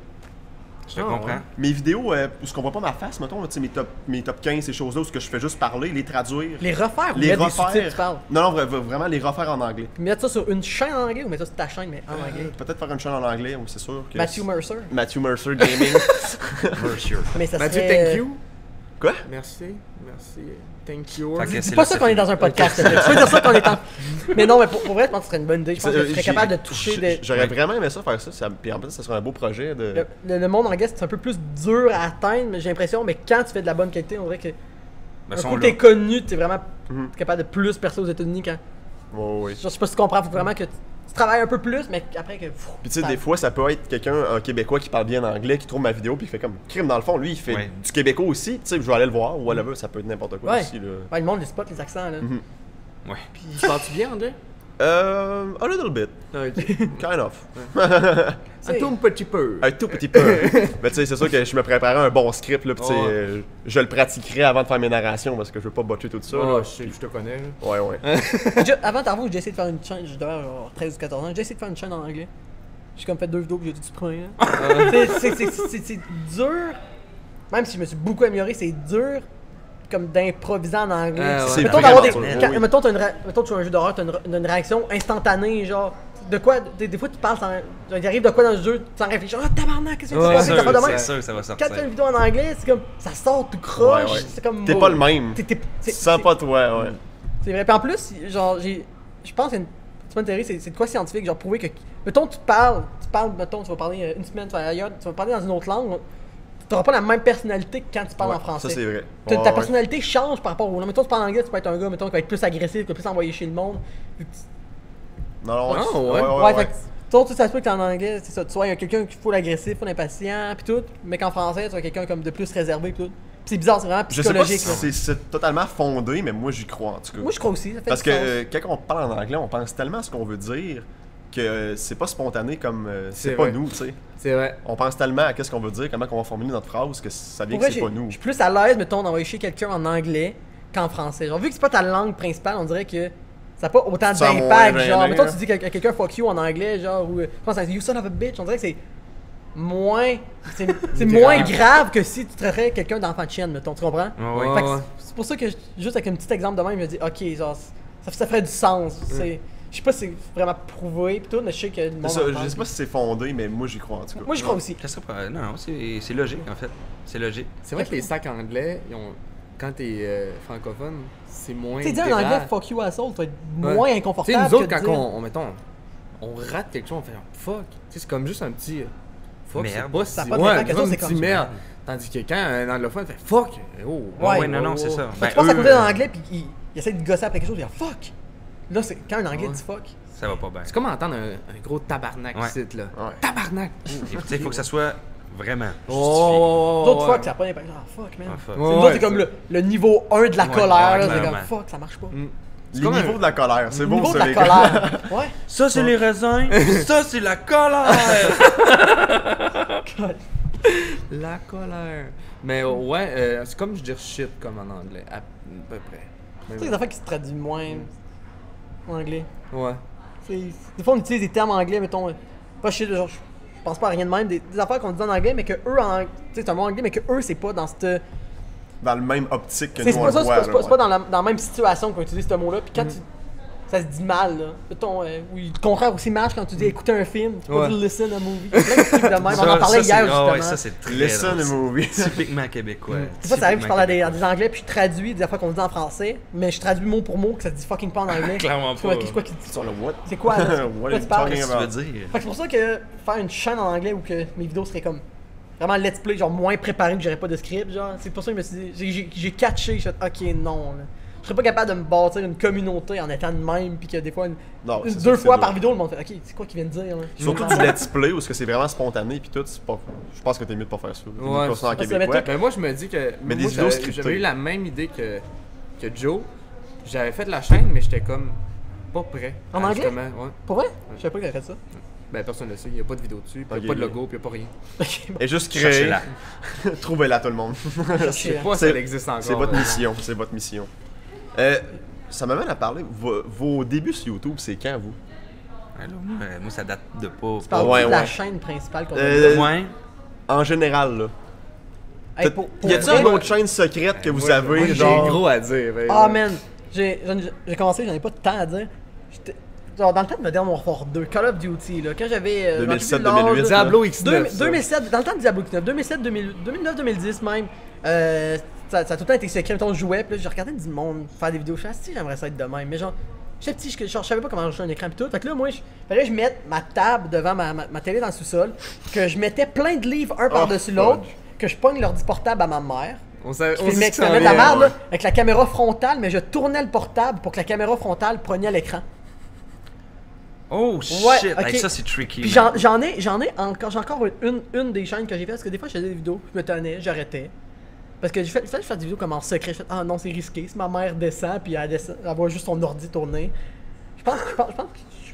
Je te Ah, comprends. ouais. Mes vidéos, où ce qu'on voit pas ma face, mettons, là, tu sais, mes top 15, ces choses-là, où ce que je fais juste parler, les traduire. Les refaire ou Les mettre des refaire. sous-titres, tu parles? Non, vraiment les refaire en anglais. Puis mettre ça sur une chaîne en anglais ou mettre ça sur ta chaîne, mais en anglais? Peut-être faire une chaîne en anglais, oui, c'est sûr. Que Matthew Mercer. Matthew Mercer Gaming. For sure. Mais ça Mathieu, serait... thank you. Quoi? Merci. Thank you. Fait que C'est pas ça qu'on est dans un podcast. Tu veux dire ça qu'on est en... Mais non, mais pour vrai, je pense que ce serait une bonne idée. Je pense que tu serais capable de toucher des... J'aurais vraiment aimé ça, faire ça. Puis en plus, ça serait un beau projet de. Le monde anglais, c'est un peu plus dur à atteindre, mais j'ai l'impression, mais quand tu fais de la bonne qualité, on dirait que... Ben, un sont coup que là. t'es connu, t'es vraiment Mhm. capable de plus percer aux États-Unis quand... Ouais. Je sais pas si tu comprends, faut vraiment que tu travailles un peu plus, mais après que... Puis tu sais, des fois, ça peut être quelqu'un, un Québécois qui parle bien anglais, qui trouve ma vidéo, puis il fait comme crime dans le fond. Lui, il fait Ouais. du Québécois aussi. Tu sais, je vais aller le voir, ou whatever, ça peut être n'importe quoi Ouais. aussi. Là. Ouais, le monde les spot, les accents, là. Mhm. Ouais. Tu parles-tu bien, André? A little bit. Kind of. Un tout petit peu. Un tout petit peu. Mais tu sais, c'est sûr que je me préparais un bon script, là, puis tu sais, Ouais. je le pratiquerais avant de faire mes narrations, parce que je veux pas botcher tout ça. Oh, là. je te connais. là. Ouais. Avant t'avoues, j'ai essayé de faire une chaîne, je devais avoir 13 ou 14 ans, j'ai essayé de faire une chaîne en anglais. J'ai comme fait 2 vidéos que j'ai dû supprimer. C'est dur, même si je me suis beaucoup amélioré, c'est dur comme d'improviser en anglais. Ouais. C'est Mettons d'avoir des. vraiment dur, quand- oui. Mettons, mettons tu joues à un jeu d'horreur, t'as une réaction instantanée, genre. De quoi, des fois tu parles sans. Genre, il arrive de quoi dans le jeu sans réfléchir. Oh tabarnak, qu'est-ce que tu Ouais, fais? C'est Ça va de sûr, même. c'est sûr que ça va Quand sortir. tu fais une vidéo en anglais, c'est comme. Ça sort tout croche. Ouais. C'est comme. T'es pas le même. C'est Sans pas toi, ouais. c'est vrai. Puis en plus, genre, je pense que c'est pas une théorie, c'est de quoi scientifique, genre prouver que. Mettons, tu parles, mettons, tu vas parler une semaine, tu vas ailleurs, tu vas parler dans une autre langue, tu n'auras pas la même personnalité que quand tu parles Ouais, en français. Ça, c'est vrai. Ta Ouais. personnalité change par rapport au. Mettons, tu parles en anglais, tu peux être un gars, mettons, qui va être plus agressif, qui va plus envoyer chez le monde. Non, Ah, ouais. Ouais, fait que, toi, tu sais, ça se peut que t'es en anglais, c'est ça. Tu vois, il y a quelqu'un qui faut l'agressif, faut l'impatient, pis tout. Mais qu'en français, tu as quelqu'un comme de plus réservé, pis tout. Pis c'est bizarre, c'est vraiment Je sais pas si psychologique. là. c'est totalement fondé, mais moi, j'y crois, en tout cas. Moi, je crois aussi. Ça fait Parce du que sens. quand on parle en anglais, on pense tellement à ce qu'on veut dire que c'est pas spontané comme c'est C'est pas vrai. nous, tu sais. C'est vrai. On pense tellement à qu'est-ce qu'on veut dire, comment on va formuler notre phrase que ça vient Pour que vrai, c'est pas nous. je suis plus à l'aise, mettons, d'envoyer chez quelqu'un en anglais qu'en français. Genre, vu que c'est pas ta langue principale, on dirait que ça n'a pas autant Ça a d'impact. moins Genre, gêné, mettons, hein. tu dis à quelqu'un fuck you en anglais, genre, ou je pense à you son of a bitch, on dirait que c'est moins. C'est moins grave que si tu traiterais quelqu'un d'enfant de chienne, mettons, tu comprends? Ouais, ouais. Fait que c'est pour ça que juste avec un petit exemple de même, je me dis, ok, genre, ça ferait du sens. Je sais pas si c'est vraiment prouvé, pis tout, mais je sais que le monde. C'est ça, en je parle. sais pas si c'est fondé, mais moi j'y crois en tout cas. Moi, je crois aussi. Ça serait pas- Non, c'est logique en fait. C'est logique. C'est vrai que les sacs anglais, quand t'es francophone, c'est moins. Tu sais, dire en grave. anglais fuck you asshole, tu vas être Ouais. moins Tu sais, inconfortable. nous autres, que de quand dire- mettons, on rate quelque chose, on fait fuck. Tu sais, c'est comme juste un petit fuck. Merde. C'est pas Ça a si. pas Ouais, d'impact, c'est ça, comme c'est un comme petit ça. merde. Tandis que quand un anglophone fait fuck, oh. Ouais, non, c'est ça. Quand tu passes à côté d'un anglais, puis il essaie de gosser après quelque chose, il dit fuck. Là, c'est quand un anglais Ouais. dit fuck. Ça va pas bien. C'est comme entendre un gros tabarnak Ouais. ici, là. Ouais. Tabarnak! Et tu sais, il faut que ça soit vraiment Oh! D'autres fuck, ça n'a pas d'impact. Ah, fuck, man. justifié. Ah, fuck. Ouais. C'est nous autres, c'est comme le niveau 1 de la Ouais, colère. ouais, là, c'est clairement. comme fuck, ça marche pas. Mm. Les comme niveaux un- de la colère, c'est Le beau niveau de ça, la les gars. colère. Ouais. Ça, c'est les raisins. Ça, c'est la colère. La colère. Mais ouais, c'est comme je dis shit comme en anglais, à peu près. Mais Tu sais, les affaires qui se traduisent moins en anglais. ouais. Des fois, on utilise des termes anglais, mettons. Pas shit, genre, je pense pas à rien de même. Des affaires qu'on dit en anglais, mais que eux, tu sais, c'est un mot anglais, mais que eux, c'est pas dans cette. Dans le même optique que C'est nous on pas le ça, c'est voit. pas, c'est pas- là, c'est pas dans la même situation qu'on utilise ce mot-là. Puis quand ça se dit mal, là. Mettons, oui, le contraire aussi marche quand tu dis écouter un film. Tu peux Ouais. dire listen a movie. Il y a plein de trucs de même. On en Ça, parlait c'est- hier, ah justement. ouais, ça, c'est très Listen drôle. a movie. Typiquement québécois. Des fois, ça arrive, je parle à Typiquement des Anglais, puis je traduis des affaires qu'on dit en français, mais je traduis mot pour mot que ça se dit fucking pas en anglais. Clairement C'est quoi, pas. c'est quoi qui dit Sur le what? C'est quoi, là? What Quoi are tu you parles? talking Qu'est-ce que tu veux dire? Fait que c'est pour ça que faire une chaîne en anglais où que mes vidéos seraient comme vraiment let's play, genre moins préparées, que j'aurais pas de script, genre, c'est pour ça que je me suis dit, j'ai catché, je suis ok, non, là. Je serais pas capable de me bâtir une communauté en étant de même, puis que des fois, Non, c'est sûr deux que c'est fois dur. par vidéo, le monde fait ok, c'est quoi qu'il vient de dire là? Surtout du let's play où c'est vraiment spontané puis tout, c'est pas... je pense que t'es mieux de pas faire ça. T'es mieux de Ouais, continuer en parce que ça québécois. va Ben moi je me dis que Mais des moi, vidéos j'avais scriptées. eu la même idée que Joe. J'avais fait la chaîne mais j'étais comme pas prêt. En à, anglais? justement, ouais. Pour vrai? Je savais pas que t'avais fait ça. Ben personne ne le sait, il y a pas de vidéo dessus, puis il y a Ok. pas de logo, puis il y a pas rien. Ok, bon. Et juste créer, Cherchez-la. trouvez-la tout le monde. Je sais pas si C'est- elle existe encore. C'est votre là. mission, c'est votre mission. Ça m'amène à parler, vos débuts sur YouTube, c'est quand vous? Alors, moi, ça date de pas. Tu parles Ouais, de la ouais. chaîne principale qu'on a Euh, dit. En général, là. Hey, pour Y a-t-il vrai- une autre chaîne secrète que vous Moi, avez, moi, j'ai genre... gros à dire. ben, Ah là. man, j'ai commencé, j'en ai pas de temps à dire. Genre dans le temps de Modern Warfare 2, Call of Duty, là, quand j'avais... 2007, j'en sais plus 2008, l'âge, Diablo X9. ça. 2007, dans le temps de Diablo X9, 2007, 2009, 2010 même, ça a tout le temps été secret, mettons, je jouais, puis là, je regardais du monde faire des vidéos, je suis si j'aimerais ça être de même, mais genre, j'étais petit, je savais pas comment jouer un écran pis tout, fait que là, moi, fallait que je mette ma table devant ma télé dans le sous-sol, que je mettais plein de livres un par-dessus l'autre, que je pogne l'ordi portable à ma mère, On savait je on filmais sait que que ça ça met de la en vient. merde, là, avec la caméra frontale, mais je tournais le portable pour que la caméra frontale prenne l'écran. Oh Ouais, shit! ok. Hey, ça, c'est tricky. Puis man. j'en ai encore, j'ai encore une des chaînes que j'ai fait parce que des fois je faisais des vidéos, je me tenais, j'arrêtais. Parce que j'ai fait des vidéos comme en secret, je fais ah non c'est risqué, si ma mère descend puis elle voit juste son ordi tourner. Je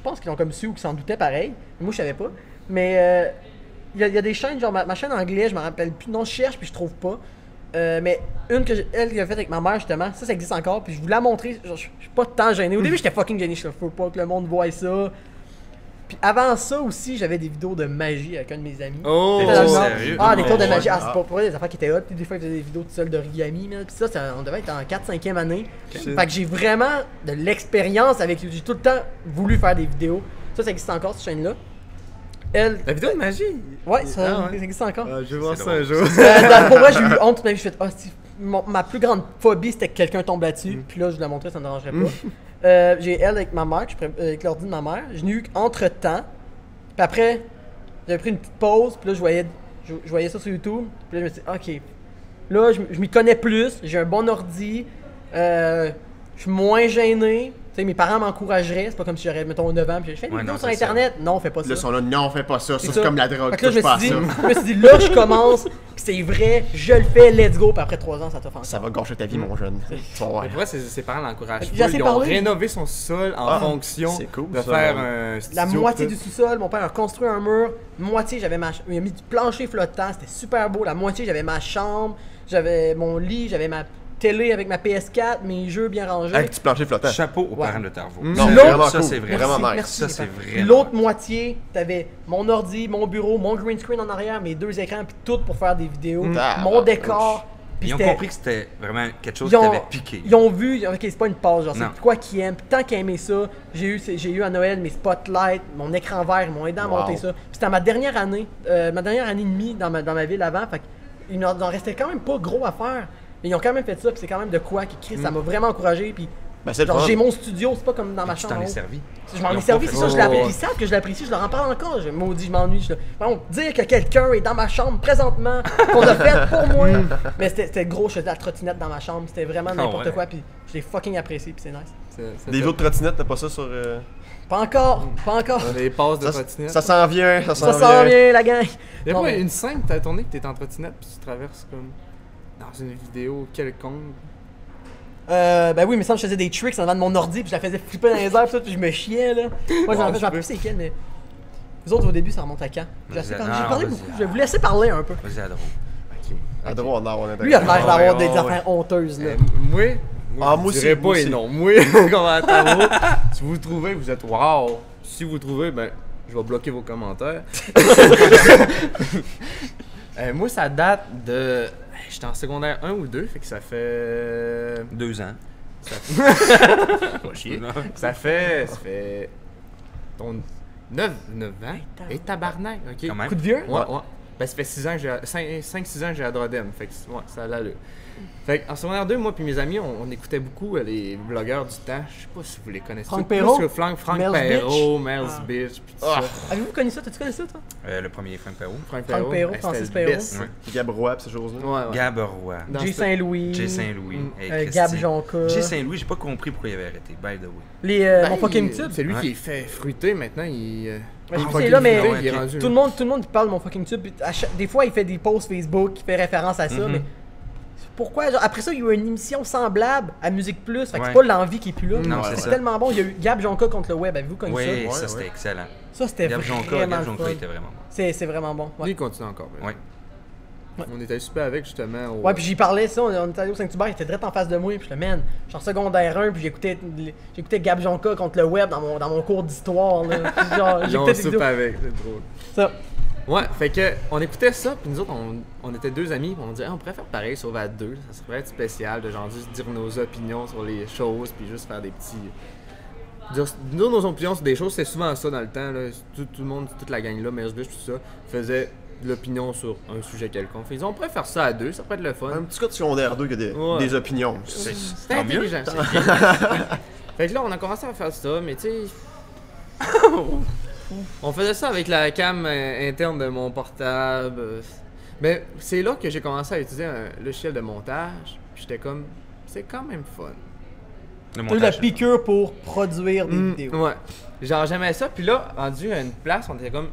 pense qu'ils ont comme su ou qu'ils s'en doutaient pareil. Moi je savais pas. Mais il y a des chaînes, genre ma chaîne anglaise, je me rappelle plus, non je cherche puis je trouve pas. Mais une que elle qui a fait avec ma mère justement, ça existe encore puis je voulais la montrer, genre, je suis pas tant gêné. Au début j'étais fucking gêné, je faut pas que le monde voie ça. Puis avant ça aussi, j'avais des vidéos de magie avec un de mes amis. Oh, T'es Totalement. sérieux? Ah, des tours de Ouais. magie. Ah, c'est pas pour vrai, des affaires qui étaient hot. Puis des fois, ils faisaient des vidéos tout seul d'origami. Puis ça, on devait être en 4-5e année. Shit. Fait que j'ai vraiment de l'expérience avec. J'ai tout le temps voulu faire des vidéos. Ça existe encore, cette chaîne-là. Elle. La vidéo de magie. Ouais, ça, Ah ouais. ça existe encore. Ah, je vais voir C'est ça un drôle. jour. Pour moi, j'ai eu honte toute ma vie. Je fais, ah, ma plus grande phobie, c'était que quelqu'un tombe là-dessus. Puis là, je vous la montrais, ça ne me dérangerait pas. J'ai elle avec ma mère, avec l'ordi de ma mère. Je n'ai eu entre-temps. Puis après, j'avais pris une petite pause, puis là, je voyais ça sur YouTube. Puis là, je me suis dit, ok, là, je m'y connais plus, j'ai un bon ordi, je suis moins gêné. Tu sais, mes parents m'encourageraient, c'est pas comme si j'aurais, mettons, 9 ans, puis je fais des Ouais, vidéos non, sur c'est ça. Internet. Non, fais pas ça. Là, ils sont là, non, fais pas ça, C'est c'est comme la drogue, Fait que là, touche pas à ça. je me suis dit, là, je commence, puis c'est vrai, je le fais, let's go, puis après 3 ans, ça t'offense. Ça va gâcher ta vie, mon jeune. Tu vas voir. Mais pour vrai, ses parents l'encouragent. J'ai assez Ils ont parlé. rénové son sol en Ah, fonction c'est cool, de ça, faire ouais. un studio. La moitié tout. du sous-sol, mon père a construit un mur. Moitié, j'avais il a mis du plancher flottant, c'était super beau. La moitié, j'avais ma chambre, j'avais mon lit, j'avais ma télé avec ma PS4, mes jeux bien rangés. Avec du plancher flottant. Chapeau aux Ouais. parents de Tarvo. Non, Ça, vraiment ça, cool. c'est vrai. Vraiment nice. Merci, Ça, c'est papa. vraiment. L'autre moitié, t'avais mon ordi, mon bureau, mon green screen en arrière, mes 2 écrans, puis tout pour faire des vidéos. Ah, Mon bah, décor. puis Ils ont c'était- compris que c'était vraiment quelque chose Ils qui ont, t'avait piqué. ils ont vu, ok, c'est pas une pause, genre, Non. c'est quoi qu'ils aiment. Puis tant qu'ils aimaient ça, j'ai eu à Noël mes spotlights, mon écran vert, ils m'ont aidé à Wow. monter ça. Puis c'était ma dernière année et demie dans ma ville avant, fait qu'il en restait quand même pas gros à faire. Mais ils ont quand même fait ça, puis c'est quand même de quoi qui crie, ça m'a vraiment encouragé. Puis Ben, c'est le genre, fun. j'ai mon studio, c'est pas comme dans ma Tu chambre. t'en en es haut. servi. Je m'en Ils ai ont servi, pas c'est fait ça, ça. je l'apprécie. Ils savent que je l'apprécie, je leur en parle encore. Je maudit, je m'ennuie. Bon, dire que quelqu'un est dans ma chambre présentement, qu'on a fait pour moi. Mais c'était gros, je faisais la trottinette dans ma chambre, c'était vraiment n'importe ouais. quoi, puis je l'ai fucking apprécié, puis c'est nice. C'est Des ça. vidéos de trottinette, t'as pas ça sur. Pas encore, pas encore. Des passes de Ça, trottinette. ça s'en vient, ça Ça s'en sent vient. bien, la gang. Il y a Non, pas mais- une scène que t'as tourné que t'es en trottinette puis tu traverses comme dans une vidéo quelconque. Ben oui, mais ça, je faisais des tricks en avant de mon ordi, puis je la faisais flipper dans les airs, puis ça, puis je me chiais, là. Moi, j'en Ouais, je m'en plus c'est quel, mais. Les autres, au début, ça remonte à quand? J'ai assez Vas-y, parlé, non, j'ai parlé vas-y. beaucoup, je vais vous laisser parler un peu. Vas-y, Adro. À droite, on est Lui, il a l'air Ouais, d'avoir des ouais, affaires honteuses, là. Moi, Ah, je moi dirais aussi, pas moi et aussi. non. Moi, comme à Tarot, si vous le trouvez, vous êtes wow. Si vous le trouvez, ben, je vais bloquer vos commentaires. Moi, ça date de. J'étais en secondaire 1 ou 2, fait que ça fait. 2 ans. Pas chier. Ça fait. Ton 9 ans. Et tabarnak, ok. Quand même. Coup de vieux? Ouais, ouais. Ben, ça fait 5-6 ans que j'ai la Drodem. Fait que, ouais, ça a l'allure. Fait qu'en secondaire 2, moi puis mes amis, on écoutait beaucoup les blogueurs du temps. Je sais pas si vous les connaissez. Franck Plus Perrault? sur Franck Mel's Perrault, Bitch? Mel's Ah. Bitch, puis tout Ah. ça. Avez-vous connu ça? T'as-tu connu ça, toi? Le premier Frank Perrault. Franck Perrault, c'était Francis le Perrault. best. Ouais. Gab Roy pis ces choses-là. Ouais, ouais. Gab Roy. Dans Jay ce- Saint-Louis. Jay Saint-Louis. Hey, Christy. Gab Jonca. Jay Saint-Louis, j'ai pas compris pourquoi il avait arrêté, by the way. Les, Ben, mon fucking il- tube. C'est lui Ouais. qui est fait fruiter maintenant. Ouais, je sais, fucking là, mais- fruité, Ouais, il est ok. rendu. Tout le monde parle de mon fucking tube. Puis des fois, il fait des posts Facebook qui fait référence à ça, mais pourquoi? Genre, après ça, il y a eu une émission semblable à Musique Plus. Fait que c'est Ouais. pas l'envie qui est plus là. Non, c'est c'est ça. tellement bon. Il y a eu Gab Jonca contre le web. Avez-vous connu Oui, Ouais, ça ouais. c'était excellent. ça? Ça, c'était Gab Jonca vraiment le fun. était vraiment bon. C'est vraiment bon. Lui, Ouais. il continue encore. Ouais. On était super avec justement. Ouais, puis j'y parlais, ça, on était allé au Saint-Hubert, il était direct en face de moi, puis je le man, je suis en secondaire 1, puis j'écoutais Gab Jonca contre le web dans mon cours d'histoire, là. Puis genre, Ils ont j'écoutais des soupe vidéos. avec, c'est drôle. Ça. Ouais, fait que on écoutait ça, puis nous autres, on était deux amis, puis on disait, on pourrait faire pareil, sauf à deux. Ça pourrait être spécial, de genre juste dire nos opinions sur les choses, puis juste faire des petits. Dire nos opinions sur des choses, c'est souvent ça dans le temps. Là. Tout le monde, toute la gang là, Mersbush, tout ça, faisait de l'opinion sur un sujet quelconque. Fait, ils disaient, on pourrait faire ça à deux, ça pourrait être le fun. Un petit gars de secondaire 2 qui a Ouais. des opinions. C'était Tant mieux. intelligent. Fait que là, on a commencé à faire ça, mais tu sais. On faisait ça avec la cam interne de mon portable. Mais c'est là que j'ai commencé à utiliser un logiciel de montage. Puis j'étais comme, c'est quand même fun. Le T'as eu la montage. piqûre pour produire des vidéos. Ouais. Genre j'aimais ça. Puis là, rendu à une place, on était comme,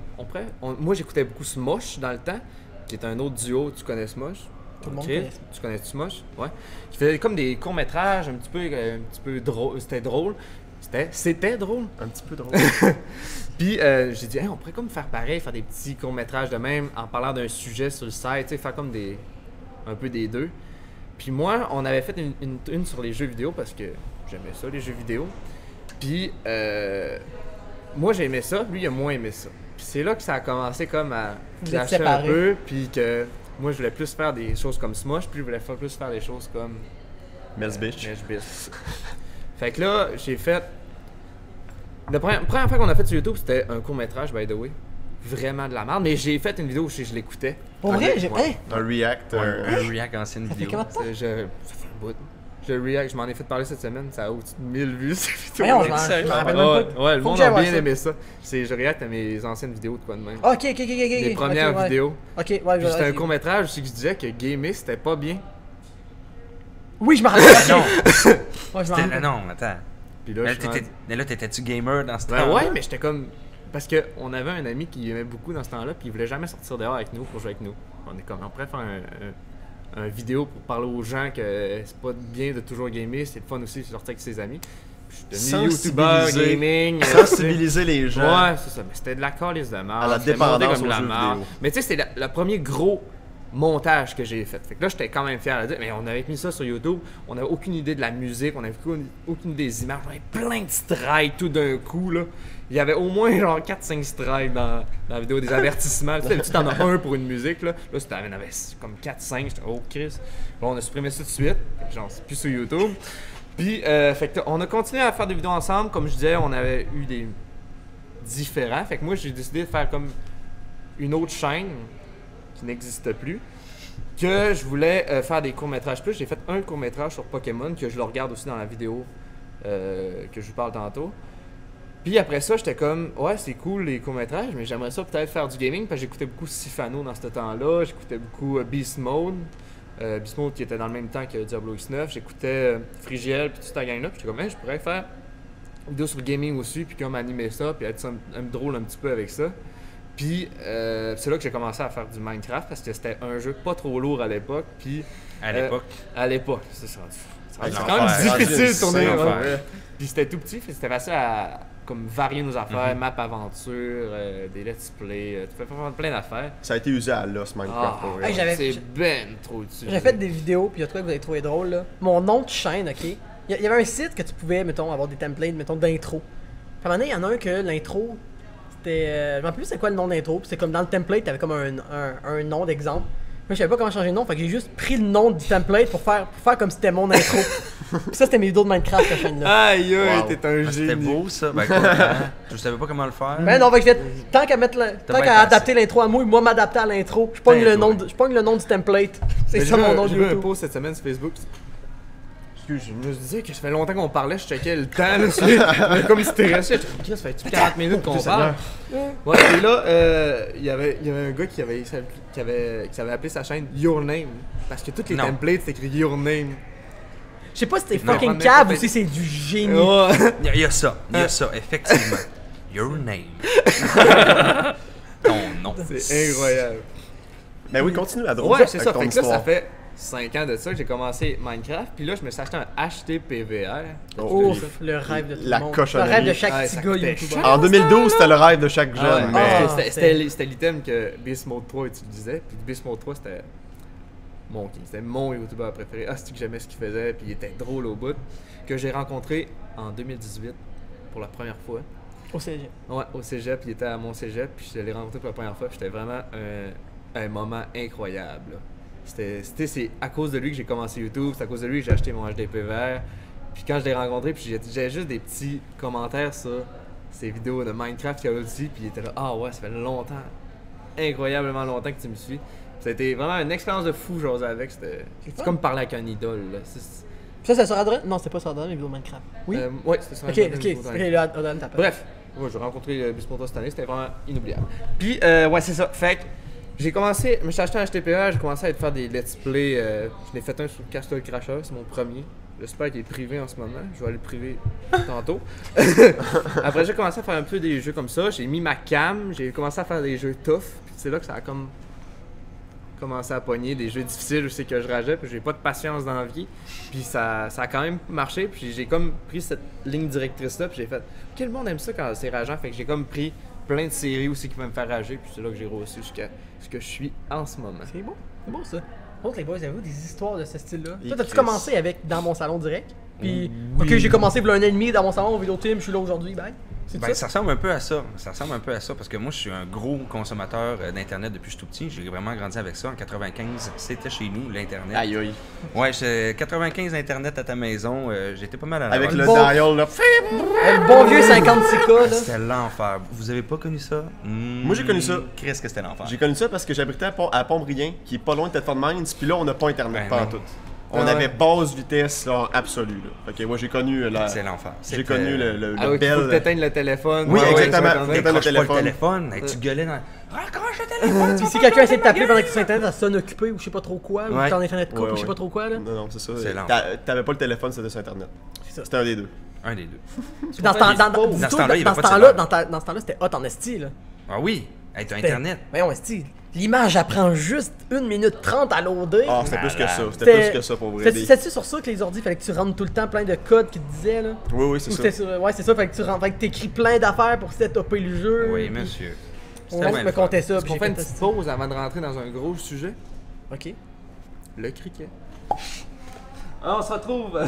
moi j'écoutais beaucoup Smosh dans le temps, qui est un autre duo. Tu connais Smosh? Tout le monde Ok. connaît. Tu connais Smosh? Ouais. Qui faisait comme des courts-métrages un petit peu drôle. C'était drôle. C'était drôle. Un petit peu drôle. Puis j'ai dit, hey, on pourrait comme faire pareil, faire des petits courts-métrages de même en parlant d'un sujet sur le site, tu sais, faire comme un peu des deux. Puis moi, on avait fait une sur les jeux vidéo parce que j'aimais ça, les jeux vidéo. Puis moi, j'aimais ça, lui, il a moins aimé ça. Puis c'est là que ça a commencé comme à Vous êtes clasher un séparés. peu, puis que moi, je voulais plus faire des choses comme Smosh, puis lui, il voulait plus faire des choses comme Mel's Bitch. Mesh Bitch. Fait que là, j'ai fait. La première fois qu'on a fait sur YouTube, c'était un court-métrage, by the way. Vraiment de la merde, mais j'ai fait une vidéo où je l'écoutais. Pour vrai, j'ai. Ouais. Hein? Un react. Un react ancienne Ça fait vidéo. comment de temps? Ça fait un bout. Je react, je m'en ai fait parler cette semaine, ça a au-dessus de 1000 vues cette vidéo. Voyons, Ouais, je m'en sérieux? rappelle même pas. ouais, le Faut monde que j'aille a voir bien ça. aimé ça. Je react à mes anciennes vidéos de quoi de même. Ok. Les premières Ok, ouais. vidéos. Ok, ouais, Puis c'était un ok. court-métrage aussi que je disais que gamer c'était pas bien. Oui, je me rappelle. Non, Ouais, je m'en rappelle. non, attends. Puis là, je suis Mais là, t'étais-tu gamer dans ce Ben temps-là? ouais, mais j'étais comme. Parce qu'on avait un ami qui aimait beaucoup dans ce temps-là, puis il voulait jamais sortir dehors avec nous pour jouer avec nous. On est comme, on pourrait faire un vidéo pour parler aux gens que c'est pas bien de toujours gamer, c'est le fun aussi de sortir avec ses amis. Puis je suis devenu youtubeur, Sensibiliser. gaming. Sensibiliser les gens. Ouais, c'est ça. Mais c'était de la calice de merde. À la C'était dépendance monté comme de aux la jeux merde. vidéo. Mais tu sais, c'était le premier gros montage que j'ai fait. Fait que là, j'étais quand même fier de dire, mais on avait mis ça sur YouTube, on n'avait aucune idée de la musique, on n'avait aucune idée des images, on avait plein de strikes tout d'un coup, là. Il y avait au moins genre 4-5 strikes dans la vidéo, des avertissements. Tu sais, d'habitude, t'en as un pour une musique, là. Là, il y en avait comme 4-5. J'étais, oh, Chris. Bon, on a supprimé ça tout de suite. Fait que genre, c'est plus sur YouTube. Puis, fait que on a continué à faire des vidéos ensemble. Comme je disais, on avait eu des différents. Fait que moi, j'ai décidé de faire comme une autre chaîne qui n'existe plus. Que je voulais faire des courts-métrages plus. J'ai fait un court-métrage sur Pokémon que je le regarde aussi dans la vidéo que je vous parle tantôt. Puis après ça, j'étais comme, ouais, c'est cool les courts-métrages, mais j'aimerais ça peut-être faire du gaming parce que j'écoutais beaucoup Sifano dans ce temps-là. J'écoutais beaucoup Beast Mode. Beast Mode qui était dans le même temps que Diablo X9. J'écoutais Frigiel puis toute cette gang-là. Puis j'étais comme, hey, je pourrais faire une vidéo sur le gaming aussi, puis comme animer ça, puis être un drôle un petit peu avec ça. Puis c'est là que j'ai commencé à faire du Minecraft parce que c'était un jeu pas trop lourd à l'époque. Puis À l'époque. à l'époque, c'est ça. C'est l'enfer. quand même difficile de C'est tourner. l'enfer. Ouais. Puis c'était tout petit, fait que c'était facile à comme varier nos affaires, map aventure, des let's play, tu peux faire plein d'affaires. Ça a été usé à l'os, Minecraft. pour vrai. Hey, j'avais- c'est ben trop dessus. J'ai fait des vidéos, puis il y a de quoi que vous avez trouvé drôle, là. Mon nom de chaîne, ok? Il y avait un site que tu pouvais, mettons, avoir des templates, mettons, d'intro. Puis à un moment donné, il y en a un que l'intro, c'était. Je me rappelle plus c'est quoi le nom d'intro, puis c'est comme dans le template, t'avais comme un nom d'exemple. Moi, je savais pas comment changer le nom, fait que j'ai juste pris le nom du template pour faire comme si c'était mon intro. Puis ça, c'était mes vidéos de Minecraft, cette chaîne-là. Aïe, aïe, Wow. t'es un Ah, c'était génie. beau ça. Ben, content. Je savais pas comment le faire. Ben non, fait que je vais tant qu'à mettre tant bien qu'à adapter pensé. l'intro à moi m'adapter à l'intro, je pogne Ben, le nom toi. je pogne le nom du template. C'est Mais ça mon nom de j'ai vu un YouTube. post cette semaine sur Facebook. Excuse, je me disais que ça fait longtemps qu'on parlait, je checkais le temps, là, comme c'était resté. Je me ça fait 40 minutes qu'on parle. Ouais, et là, il y avait un gars qui avait appelé sa chaîne Your Name. Parce que toutes les Non. templates, c'est écrit Your Name. Je sais pas si c'est Non. fucking cave ou si c'est du génie. Ouais. Il y a ça, effectivement. Your name. Ton nom. C'est incroyable. Ben oui, continue à drôle. Ouais, c'est avec ça. ton Fait que là, histoire. ça fait 5 ans de ça que j'ai commencé Minecraft. Puis là, je me suis acheté un HTPVR. Oh, Ouf, le rêve de tout la le monde. cochonnerie. Le rêve de chaque Ouais, petit ça gars coûtait youtubeur. cher. En 2012, c'était le rêve de chaque jeune, Ouais, mais... parce que Ah, c'était l'item que Beast Mode 3 utilisait. Puis Beast Mode 3, c'était mon king. C'était mon youtubeur préféré. Ah, c'est que j'aimais ce qu'il faisait. Puis il était drôle au bout. Que j'ai rencontré en 2018 pour la première fois. Au cégep. Ouais, au cégep. Il était à mon cégep. Puis je l'ai rencontré pour la première fois. Puis c'était vraiment un moment incroyable. Là. C'est à cause de lui que j'ai commencé YouTube. C'est à cause de lui que j'ai acheté mon HDPVR. Puis quand je l'ai rencontré, puis j'avais juste des petits commentaires sur ces vidéos de Minecraft qu'il y a aussi. Puis il était là, ah ouais, ça fait longtemps, incroyablement longtemps que tu me suis. Ça a été vraiment une expérience de fou, j'osais avec. C'est comme parler avec un idole. Là. Ça, c'est sur Adrien? Non, c'était pas sur Adrien, les vidéos de Minecraft. Oui? Ouais, c'était ça. Ok, là, Adrien t'appelle. Bref, ouais, j'ai rencontré Bisponta cette année, c'était vraiment inoubliable. Puis, ouais, c'est ça. Fait que j'ai commencé, je me suis acheté un HTPR, j'ai commencé à faire des let's play. Je l'ai fait un sur Castle Crasher, c'est mon premier. J'espère qu'il est privé en ce moment. Je vais aller le priver tantôt. Après, j'ai commencé à faire un peu des jeux comme ça. J'ai mis ma cam, j'ai commencé à faire des jeux tough. Puis c'est là que ça a comme commencé à pogner des jeux difficiles. Je sais que je rageais, puis j'ai pas de patience dans la vie. Puis ça a quand même marché. Puis j'ai comme pris cette ligne directrice-là. Puis j'ai fait, OK, le monde aime ça quand c'est rageant. Fait que j'ai comme pris plein de séries aussi qui peuvent me faire rager. Puis c'est là que j'ai reçu jusqu'à ce que je suis en ce moment. C'est beau ça. Autre les boys, avez-vous des histoires de ce style-là? Et Toi, t'as-tu Chris. commencé avec Dans mon salon direct? Puis, Oui. ok, j'ai commencé il y a un an et demi dans mon salon, vidéo team, je suis là aujourd'hui, bye. C'est Ben, ça? ça ressemble un peu à ça. Ça ressemble un peu à ça parce que moi, je suis un gros consommateur d'Internet depuis que je suis tout petit. J'ai vraiment grandi avec ça. En 95, c'était chez nous, l'Internet. Aïe aïe. Ouais, 95 Internet à ta maison. J'étais pas mal à la Avec mode. le Bon. dial, là. Le bon vieux 56K, là. C'était l'enfer. Vous avez pas connu ça? Moi, j'ai connu ça. Qu'est-ce que c'était l'enfer? J'ai connu ça parce que j'habitais à Pont-Briand, qui est pas loin de Thetford Mines, puis là, on n'a pas Internet, Ben pas en non. tout. On Ah ouais. avait basse vitesse, là, absolue, là. Fait que moi, j'ai connu C'est l'enfer. J'ai connu le Ah ouais, il faut que bel... t'éteignes le téléphone. Oui, Ouais, ouais, exactement. sur Internet. T'éteins le Décroche pas le téléphone. téléphone. Hey, tu gueulais dans... Raccroche le téléphone! Puis si quelqu'un essaie de t'appeler pendant que tu es sur Internet, ça sonne occupé ou je sais pas trop quoi, ou Ouais. ton Internet coupe Ouais, ou je sais ouais. pas trop quoi, là. Non, non, c'est ça. C'est l'enfer. T'avais pas le téléphone, c'était sur Internet. C'est ça. C'était un des deux. Un des deux. Puis dans ce temps- dans- Dans ce dis-toi, temps-là, il y dans avait ce pas de temps-là, cellulaire. dans ce temps-là, c'était hot en esti, là. Ah oui! Hey, t'as C'était- Internet. Voyons, esti, l'image, elle prend juste 1 minute 30 à loader. Ah, c'était plus que ça. C'était C'était- plus que ça pour vrai. C'était-tu sur ça que les ordi, fallait que tu rentres tout le temps plein de codes qui te disaient, là? Oui, oui, c'est Ou ça. c'était sur... Ouais, c'est ça, fallait que tu écris plein d'affaires pour topper le jeu. Oui, puis monsieur. On C'était me bien comptait ça, Est-ce puis qu'on j'ai fait une fait petite pause avant de rentrer dans un gros sujet? Ok. Le cricket. Ah, on se retrouve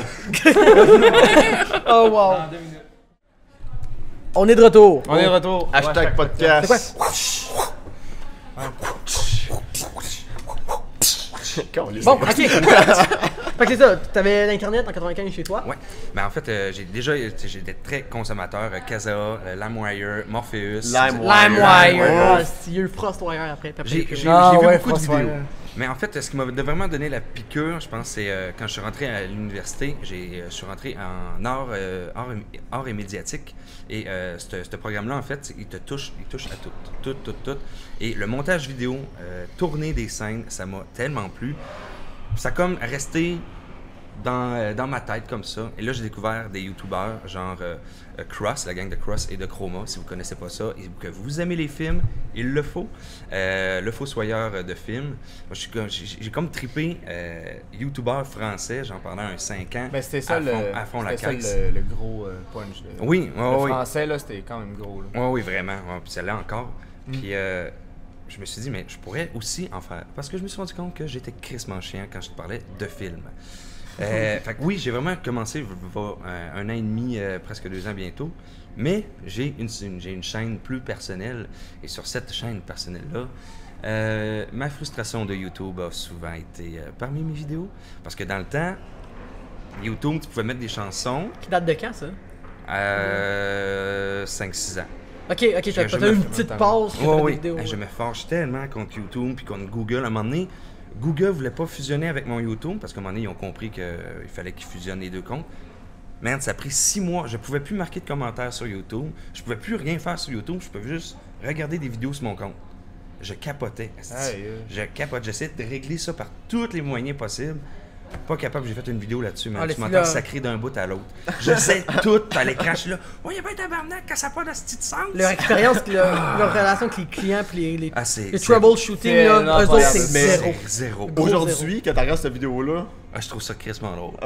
Oh wow. dans 2 minutes. On est de retour. On est de retour. Hashtag podcast. C'est quoi? Bon, ok. Fait que c'est ça, t'avais l'internet en 95 chez toi. Ouais. Mais en fait, j'étais très consommateur. Kazaa, LimeWire, Morpheus. LimeWire. Ah, il y a eu Frostwire après. puis après, J'ai puis- vu Ah, ouais, beaucoup de Frostwire. vidéos. Mais en fait, ce qui m'a vraiment donné la piqûre, je pense, c'est quand je suis rentré à l'université, je suis rentré en art et médiatique. Et ce programme-là, en fait, il touche à tout. Et le montage vidéo, tourner des scènes, ça m'a tellement plu. Ça a comme resté dans ma tête comme ça. Et là, j'ai découvert des youtubeurs genre Cross, la gang de Cross et de Chroma, si vous connaissez pas ça, et que vous aimez les films, il le faut. Le Fossoyeur de films. Moi, j'ai comme trippé youtubeur français, genre pendant un 5 ans. Ben, c'était ça, à fond la c'était caisse. ça le gros punch. Oui, Le oui. français, là, c'était quand même gros. Là. Oui, oui, vraiment. Ouais, puis celle-là encore. Puis je me suis dit, mais je pourrais aussi en faire. Parce que je me suis rendu compte que j'étais crissement chiant quand je te parlais de films. Fait que oui, j'ai vraiment commencé un an et demi, presque 2 ans bientôt. Mais j'ai une chaîne plus personnelle. Et sur cette chaîne personnelle-là, ma frustration de YouTube a souvent été parmi mes vidéos. Parce que dans le temps, YouTube, tu pouvais mettre des chansons. Qui date de quand, ça? 5-6 ans. Ok, t'as jamais eu une fait petite longtemps. pause. qui a fait des vidéos. Je me fâche tellement contre YouTube puis contre Google. À un moment donné, Google voulait pas fusionner avec mon YouTube parce qu'à un moment donné, ils ont compris qu'il fallait qu'ils fusionnent les deux comptes. Merde, ça a pris 6 mois. Je pouvais plus marquer de commentaires sur YouTube. Je pouvais plus rien faire sur YouTube. Je pouvais juste regarder des vidéos sur mon compte. Je capotais. Je capote. J'essaie de régler ça par tous les moyens possibles. Pas capable, j'ai fait une vidéo là-dessus, mais Ah, tu là, m'entends sacrer d'un bout à l'autre. Je sais tout à l'écran, je suis là. Oh, y'a pas un tabarnak, quand ça pas de ce petit sens. Leur expérience, leur relation avec les clients, puis les c'est troubleshooting, c'est là, eux autres, incroyable. c'est Mais- zéro. zéro. Gros Aujourd'hui, quand tu regardes cette vidéo-là, Je trouve ça crissement drôle. ok.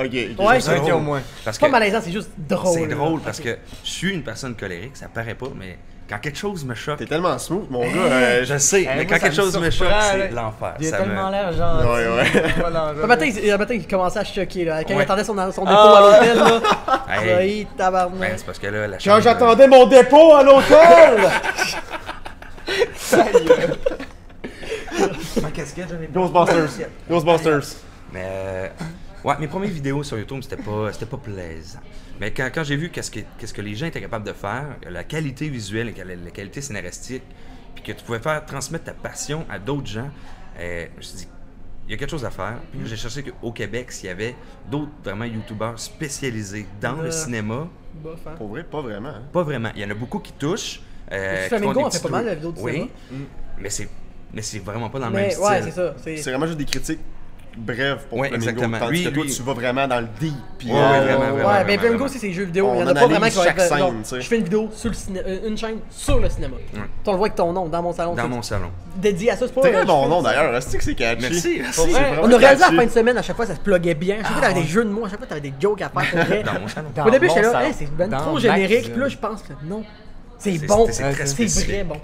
Ouais, C'est Ok, au moins. Parce C'est pas que malaisant, c'est juste drôle. c'est drôle là. parce Ok. que je suis une personne colérique, ça paraît pas, mais quand quelque chose me choque, T'es tellement smooth, mon gars. je sais, mais moi, quand ça quelque me chose me choque, surprend, c'est là. l'enfer. Il a Ça tellement me... l'air gentil. Ouais. Voilà, Le matin, il commençait à choquer, là. Quand il Ouais. attendait son dépôt à l'hôtel, là. Hey, Hey, tabarnak. ben, c'est parce que là, la Quand chambre, j'attendais mon dépôt à l'hôtel! ma casquette, j'en ai pas. Ghostbusters. Ghostbusters. Mais ouais, mes premières vidéos sur YouTube, c'était pas plaisant. Mais quand j'ai vu qu'est-ce que les gens étaient capables de faire, la qualité visuelle et la qualité scénaristique, puis que tu pouvais transmettre ta passion à d'autres gens, je me suis dit, il y a quelque chose à faire. Puis là, j'ai cherché au Québec s'il y avait d'autres vraiment YouTubeurs spécialisés dans le cinéma. Bof, hein. Pour vrai, pas vraiment. Hein. Pas vraiment. Il y en a beaucoup qui touchent. qui Flamingo font des en fait petits pas mal trucs. de vidéos de Oui, cinéma. mais c'est vraiment pas dans le même Mais style. ouais, c'est ça. C'est vraiment juste des critiques brèves pour Ouais, Flamingo. exactement. Tandis que Lui- toi, tu vas vraiment dans le deep. Puis, Ouais, ouais, vraiment. Ouais, mais Flamingo vraiment. aussi, c'est jeux vidéo. On Il y en a pas analyse vraiment qui vont chaque être. scène, genre, tu sais. je fais une vidéo sur le cinéma, une chaîne sur le cinéma. Ouais. Tu le vois avec ton nom dans mon salon. Dans c'est mon salon. dédié à ça, c'est pas. Très je bon fais- nom d'ailleurs. C'est que c'est catchy. Merci, merci. Pour vrai, On c'est On vraiment a réalisé à catchy. la fin de semaine, à chaque fois ça se pluguait bien. À chaque fois t'avais des jeux de mots, à chaque fois t'avais des jokes à faire pour vrai. Dans mon salon. Au début j'étais là, Dans hey, c'est ben dans trop ma générique, cuisine. puis là je pense que non. C'est C'est- bon, c'est très c'est spécifique. vrai bon.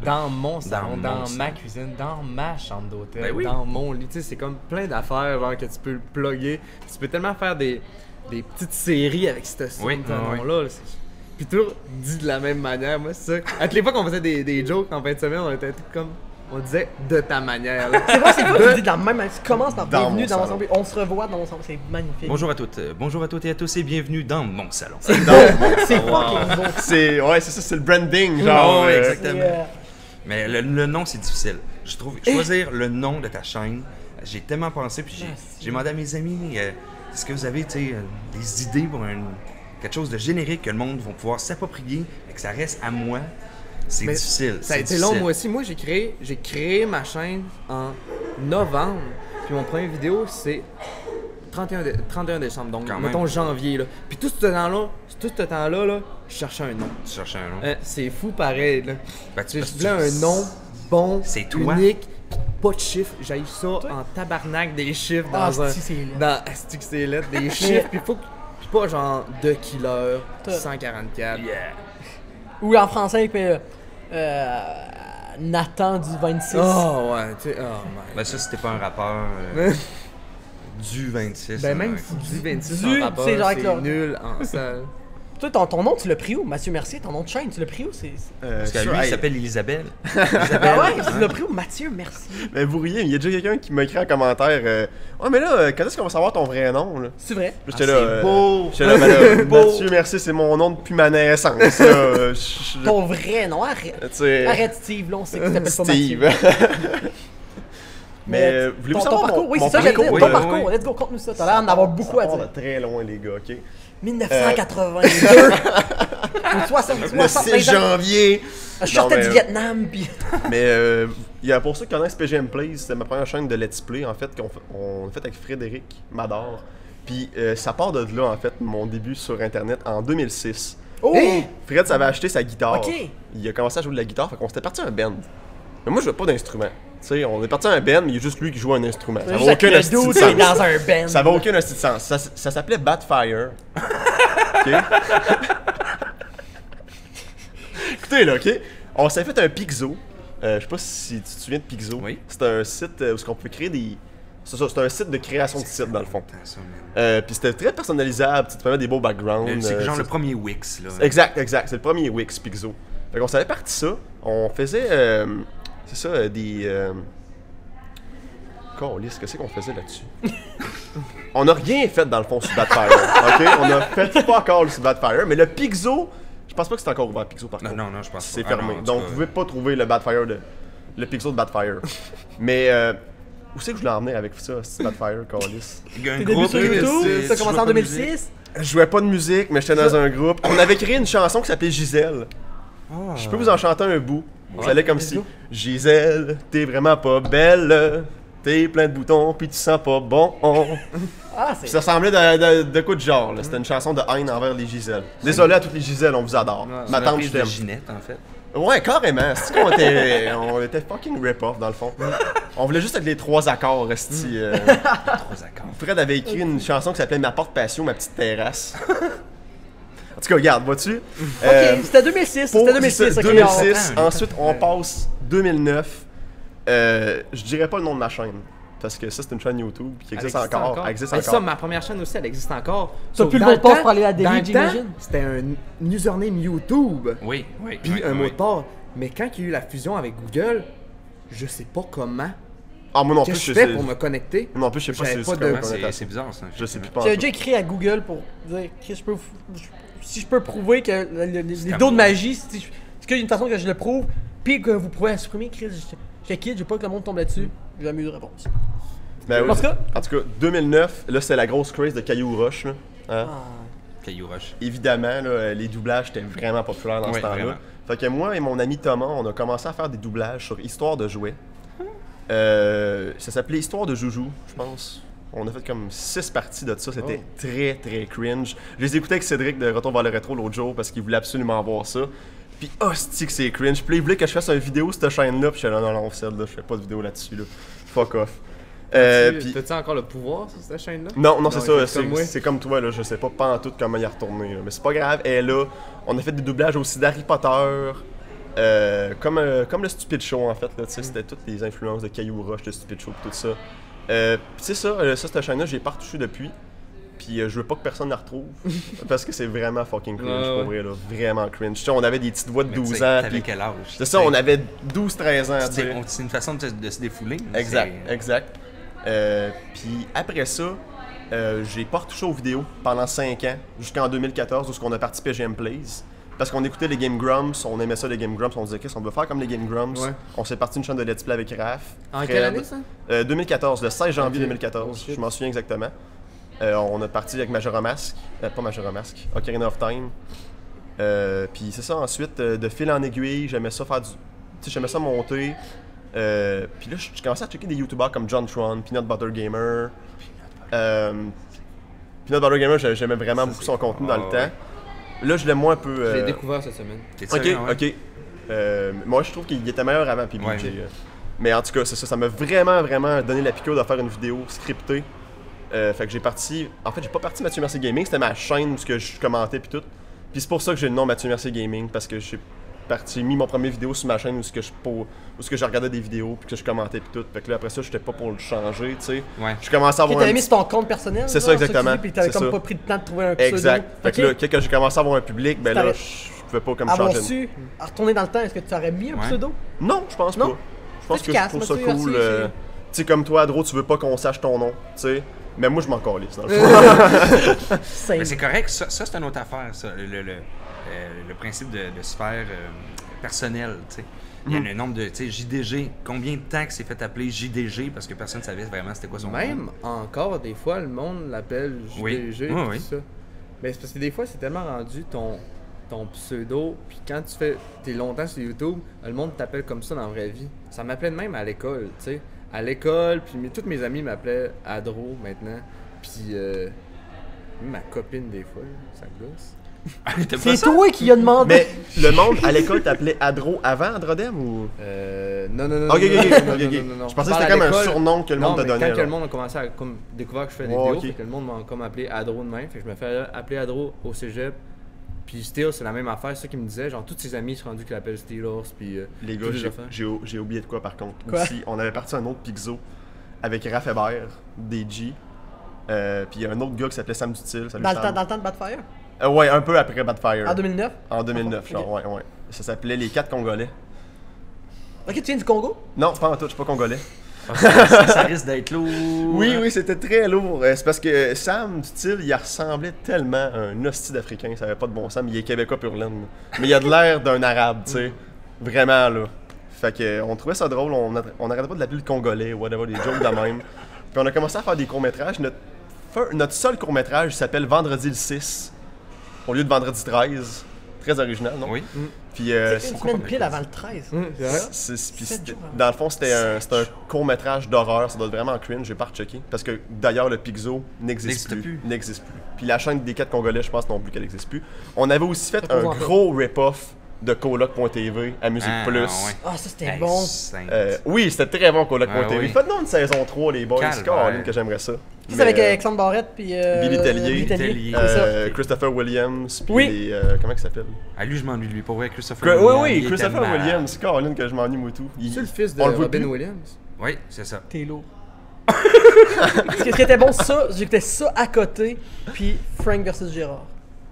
Dans mon salon, Dans mon dans salon. ma cuisine, dans ma chambre d'hôtel, Ben oui. dans mon lit. Tu sais, c'est comme plein d'affaires genre que tu peux plugger. Tu peux tellement faire des petites séries avec ce Oui, nom-là. Là, puis toujours dit de la même manière. Moi, c'est ça. À toutes les fois qu'on faisait des jokes en fin de semaine, on était tout comme. On disait de ta manière. là. C'est vrai, c'est vrai, tu dis de la même manière. Tu commences par Dans bienvenue mon dans mon salon. salon, on se revoit dans mon salon, c'est magnifique. Bonjour à toutes et à tous et bienvenue dans mon salon. C'est fucking beau. C'est ouais, c'est ça, c'est le branding, genre. Oh, euh, exactement. C'est, Mais le nom, c'est difficile. Je trouve choisir le nom de ta chaîne, j'ai tellement pensé, puis j'ai demandé à mes amis, est-ce que vous avez, tu sais, des idées pour quelque chose de générique que le monde va pouvoir s'approprier et que ça reste à moi? C'est Mais difficile. Ça a c'est été long, difficile. moi aussi. Moi, j'ai créé ma chaîne en novembre. Puis mon premier vidéo, c'est 31 décembre. Donc, Quand mettons même. janvier. Là. Puis tout ce temps-là, là, je cherchais un nom. Tu cherches un nom. C'est fou pareil. Là. Ben, tu- Je voulais un nom bon, C'est toi. unique, pis pas de chiffres. J'ai ça en tabarnak des chiffres Ah, dans un. asti, c'est laid. Dans Asti que c'est lettre, des chiffres. Puis faut que. Puis pas genre 2 killer, 144. Yeah. Ou en français, puis, Nathan du 26. Oh ouais, tu sais, oh man. Ben ça, c'était pas un rappeur du 26. Ben même hein. si du 26 Du, en rapport, c'est genre avec c'est leur- nul en salle. Toi, ton nom, tu l'as pris où? Mathieu Mercier, ton nom de chaîne, tu l'as pris où? Parce que sûr, lui, il hey, s'appelle Elisabeth. Ah ouais, tu l'as pris où? Mathieu Mercier. Mais vous riez, il y a déjà quelqu'un qui m'a écrit en commentaire ouais, mais là, quand est-ce qu'on va savoir ton vrai nom là? C'est vrai? Puis j'étais Ah, là. c'est beau. J'étais là, ben là, Beau. Mathieu, merci, c'est mon nom depuis ma naissance. Là, Ton vrai nom, arrête. tu sais, Arrête Steve, là, on sait que tu t'appelles pas Steve. Mathieu. Mais voulez-vous ton savoir parcours? mon- Oui, mon c'est ça que j'allais dire. parcours? Ton oui, parcours, oui. let's go, conte-nous ça. T'as l'air d'en avoir beaucoup à Ça part dire. de très loin, les gars, ok? 1982. Ou 60, Le 60, 6 janvier. Je sortais Non, du mais- Vietnam, puis. Mais il y a pour ceux qui connaissent PGM Plays, c'était ma première chaîne de Let's Play en fait qu'on a fait avec Frédéric Mador. Puis ça part de là en fait mon début sur internet en 2006. Oh! Fred s'avait acheté sa guitare. Ok. Il a commencé à jouer de la guitare, fait qu'on s'était parti un band. Mais moi je jouais pas d'instrument. Tu sais, on est parti un band, mais il y a juste lui qui joue un instrument. Ça Juste va aucun avec asti le de dude qui est sens. dans un band. Ça va aucun asti de sens. Ça s'appelait Batfire. Ok? Écoutez là, ok? On s'est fait un Pixo. Je sais pas si tu te souviens de Pixo. Oui. C'était un site où on peut créer des. C'est ça, c'était un site de création de sites dans le fond. Attends, ça, man. Puis c'était très personnalisable, tu peux mettre des beaux backgrounds. C'est genre c'est- le premier Wix, là. Exact, c'est le premier Wix Pixo. Fait qu'on s'avait parti ça, on faisait, c'est ça, des... Câlisse, qu'est-ce qu'on faisait là-dessus? On n'a rien fait dans le fond sur Badfire, ok? On a fait fuck all sur Badfire, mais le Pixo, je pense pas que c'est encore ouvert Pixo par contre. Non, je pense pas. C'est Ah, fermé. non, en tout Donc cas, vous pouvez pas trouver le Badfire le Pixo de Badfire. Mais où c'est que je l'ai emmené avec ça, ce Badfire, Câlisse? il y a un Tes débuts groupe, sur là, YouTube, c'est- ça a tu commencé joues en pas de musique. 2006. Je jouais pas de musique, mais j'étais dans un groupe. On avait créé une chanson qui s'appelait Gisèle. Ah. Je peux vous en chanter un bout. Ça allait comme let's si go. Gisèle, t'es vraiment pas belle. T'es plein de boutons, puis tu sens pas bon. Ah, Puis c'est. ça ressemblait de quoi de genre, là. C'était une chanson de haine envers les Gisèles. Désolé à toutes les Gisèles, on vous adore. Ouais, Ma C'est une tante, reprise je de t'aime. Ginette, en fait. Ouais, carrément. C'est qu'on on était fucking rip-off dans le fond. On voulait juste être les 3 accords, resti. 3 accords. Fred avait écrit une chanson qui s'appelait Ma porte patio, ma petite terrasse. En tout cas, regarde, vois-tu? Ok, c'était 2006. C'était 2006, ok. 2006. on- Ensuite, on passe 2009. Je dirais pas le nom de ma chaîne. Parce que ça, c'est une chaîne YouTube qui existe encore. Elle existe Ben, encore. ça, ma première chaîne aussi, elle existe encore. T'as Sauf plus le dans mot de passe temps- pour aller à la dans DV, le temps, j'imagine? C'était un username YouTube, Oui. puis un mot de passe. Mais quand il y a eu la fusion avec Google, je sais pas comment. Ah, moi non plus, Qu'est-ce que je je fais sais. pour me connecter? Non plus, je sais pas J'avais si pas c'est de- comment on est à C'est bizarre, ça. Je sais plus pas. en J'avais tout. déjà écrit à Google pour dire Chris, si je peux prouver que les à dos de moi. magie, est-ce qu'il y a une façon que je le prouve, puis que vous pouvez supprimer, Chris, je quitte, je veux pas que le monde tombe là-dessus. J'ai jamais eu de réponse. Ben oui. En tout cas- 2009, là, c'est la grosse craze de Caillou Roche. Là. Hein? Caillou Rush. Évidemment, là, les doublages étaient vraiment populaires dans ce Ouais, temps-là. vraiment. Fait que moi et mon ami Thomas, on a commencé à faire des doublages sur Histoire de jouets. Ça s'appelait Histoire de Joujou, je pense. On a fait comme 6 parties de ça, c'était très très cringe. Je les écoutais avec Cédric de Retour vers le rétro l'autre jour parce qu'il voulait absolument voir ça. Puis hostie que c'est cringe. Puis là, il voulait que je fasse une vidéo sur cette chaîne-là, puis je suis là, non, celle-là, je fais pas de vidéo là-dessus, là. Fuck off. Puis- T'as-tu encore le pouvoir sur cette chaîne-là? non, c'est il ça, fait comme moi. c'est comme toi, là, je sais pas pantoute comment y retourner, là. Mais c'est pas grave, elle est là. On a fait des doublages aussi d'Harry Potter, comme le Stupid Show en fait, là, tu sais, c'était toutes les influences de Caillou Roche, de Stupid Show, tout ça. Puis tu sais ça, cette chaîne-là, j'ai pas retouché depuis. Puis je veux pas que personne la retrouve, parce que c'est vraiment fucking cringe, Ouais. pour vrai, là, vraiment cringe. Tu sais, on avait des petites voix de Mais tu 12 sais, ans, T'avais puis quel âge? c'est ça, on avait 12-13 ans, tu sais. C'est une façon de se défouler. mais Exact, c'est- exact. Puis après ça, j'ai pas retouché aux vidéos pendant 5 ans, jusqu'en 2014, où on a participé à GM Plays. Parce qu'on écoutait les Game Grumps, on aimait ça les Game Grumps, on disait qu'est-ce qu'on veut faire comme les Game Grumps. Ouais. On s'est parti une chaîne de Let's Play avec Raph. En Fred. quelle année ça? 2014, le 16 janvier Ok. 2014, Oh, shit. je m'en souviens exactement. On a parti avec Majora Mask, pas Majora Mask, Ocarina of Time. Puis c'est ça, ensuite, de fil en aiguille, j'aimais ça faire du. Tu sais, j'aimais ça monter. Puis là, je commençais à checker des youtubeurs comme John Tron, Peanut Butter Gamer. Peanut Butter Gamer, j'aimais vraiment beaucoup son contenu dans le ouais. temps. Là, je l'aime moins un peu. Je l'ai découvert cette semaine. T'es Ok, sérieux, ouais? ok. Moi, je trouve qu'il était meilleur avant, puis Ouais, BJ, mais- mais en tout cas, c'est ça. Ça m'a vraiment donné la piqûre de faire une vidéo scriptée. Fait que j'ai parti. En fait, j'ai pas parti Mathieu Mercier Gaming, c'était ma chaîne où ce que je commentais, puis tout. Puis c'est pour ça que j'ai le nom Mathieu Mercier Gaming, parce que j'ai mis mon premier vidéo sur ma chaîne où ce que je regardais des vidéos, puis que je commentais, puis tout. Fait que là, après ça, j'étais pas pour le changer, tu sais. Ouais. Je commençais à Ok, avoir t'avais un mis petit- sur ton compte personnel. C'est genre, ça, que tu exactement. dis, Puis t'avais C'est comme ça. pas pris le temps de trouver un pseudo. Exact. Fait que Ok. là, quand j'ai commencé à avoir un public, ben là, T'aurais- je pouvais pas comme Avoir changer. su, à retourner dans le temps, est-ce que tu aurais mis un Ouais. pseudo? Non, je pense Non? pas. Je pense que je efficace, trouve ça Mathieu cool. Mercier, Tu sais, comme toi, Adro, tu veux pas qu'on sache ton nom, tu sais. Mais moi, je m'en calisse, dans le fond. Simple. Mais c'est correct, ça c'est une autre affaire, ça. Le principe de sphère personnelle, tu sais. Il y a Mhm. le nombre de, tu sais, JDG. Combien de temps que c'est fait appeler JDG parce que personne ne savait vraiment c'était quoi son Même nom? encore, des fois, le monde l'appelle Oui. JDG. Oui, tout oui. ça. Mais c'est parce que des fois, c'est tellement rendu ton pseudo. Puis quand t'es longtemps sur YouTube, le monde t'appelle comme ça dans la vraie vie. Ça m'appelait de même à l'école, tu sais. À l'école, puis toutes mes amis m'appelaient Adro maintenant. Puis même ma copine, des fois, là, ça gosse. T'aimes pas C'est ça? toi qui a demandé. Mais le monde à l'école t'appelait Adro avant Androdem ou. Non. Ok, ok, ok. non, ok. non, Je non, pensais que non. c'était Parle à comme un l'école. surnom que le monde Non, te mais donnait. Quand là. le monde a commencé à découvrir que je fais des Ouais, vidéos, ok. fait que le monde m'a comme appelé Adro de même. Fait que je me fais appeler Adro au cégep. Puis Steele, c'est la même affaire, c'est ça qu'il me disait. Genre, tous ses amis sont rendus qu'il appelle Steelers. Puis Les gars, toutes les affaires. j'ai oublié de quoi par contre. Quoi? Aussi, on avait parti un autre Pixo avec Raph Hébert, DJ. Puis il y a un autre gars qui s'appelait Sam Dutil. Salut, Dans le Sam. temps de Badfire? Ouais, un peu après Badfire. En 2009? En 2009, Ok. genre, ouais. Ça s'appelait Les 4 Congolais. Ok, tu viens du Congo? Non, pas en tout, je suis pas congolais. Ça risque d'être lourd. Oui, c'était très lourd. C'est parce que Sam, du style, il ressemblait tellement à un hostie d'Africain, ça avait pas de bon sens, mais il est québécois pur laine. Mais il a de l'air d'un arabe, tu sais. Vraiment, là. Fait que, on trouvait ça drôle, on arrêtait pas de l'appeler le Congolais, whatever, des jokes de même. Puis on a commencé à faire des courts-métrages. Notre seul court-métrage s'appelle Vendredi le 6, au lieu de Vendredi 13. Très original, non? Oui. Puis, C'est une semaine pile avant le 13. C'est vrai? dans le fond, c'était un court-métrage d'horreur. Ça doit être vraiment cringe, j'ai pas rechecké. Parce que d'ailleurs, le Pixo n'existe plus. Puis la chaîne des 4 Congolais, je pense non plus qu'elle n'existe plus. On avait aussi fait un gros rip-off de Coloc.tv à Musique Plus. Ouais. Ah, ça c'était bon. Oui, c'était très bon Coloc.tv. oui. Faites-nous une saison 3, les boys. C'est Calvaire. que j'aimerais ça. C'est avec Alexandre Barrette puis Billy Tellier. c'est ça. Christopher Williams. Puis Oui. comment il s'appelle? Ah, lui, je m'ennuie de lui. Pour vrai, Christopher Williams. Oui, il Christopher était malade. Williams. Caroline que je m'ennuie, moi tout. C'est le fils de on le voit Robin plus. Williams. Oui, c'est ça. T'es lourd. Ce qui était bon, ça, j'écoutais ça à côté, puis Frank versus Gérard.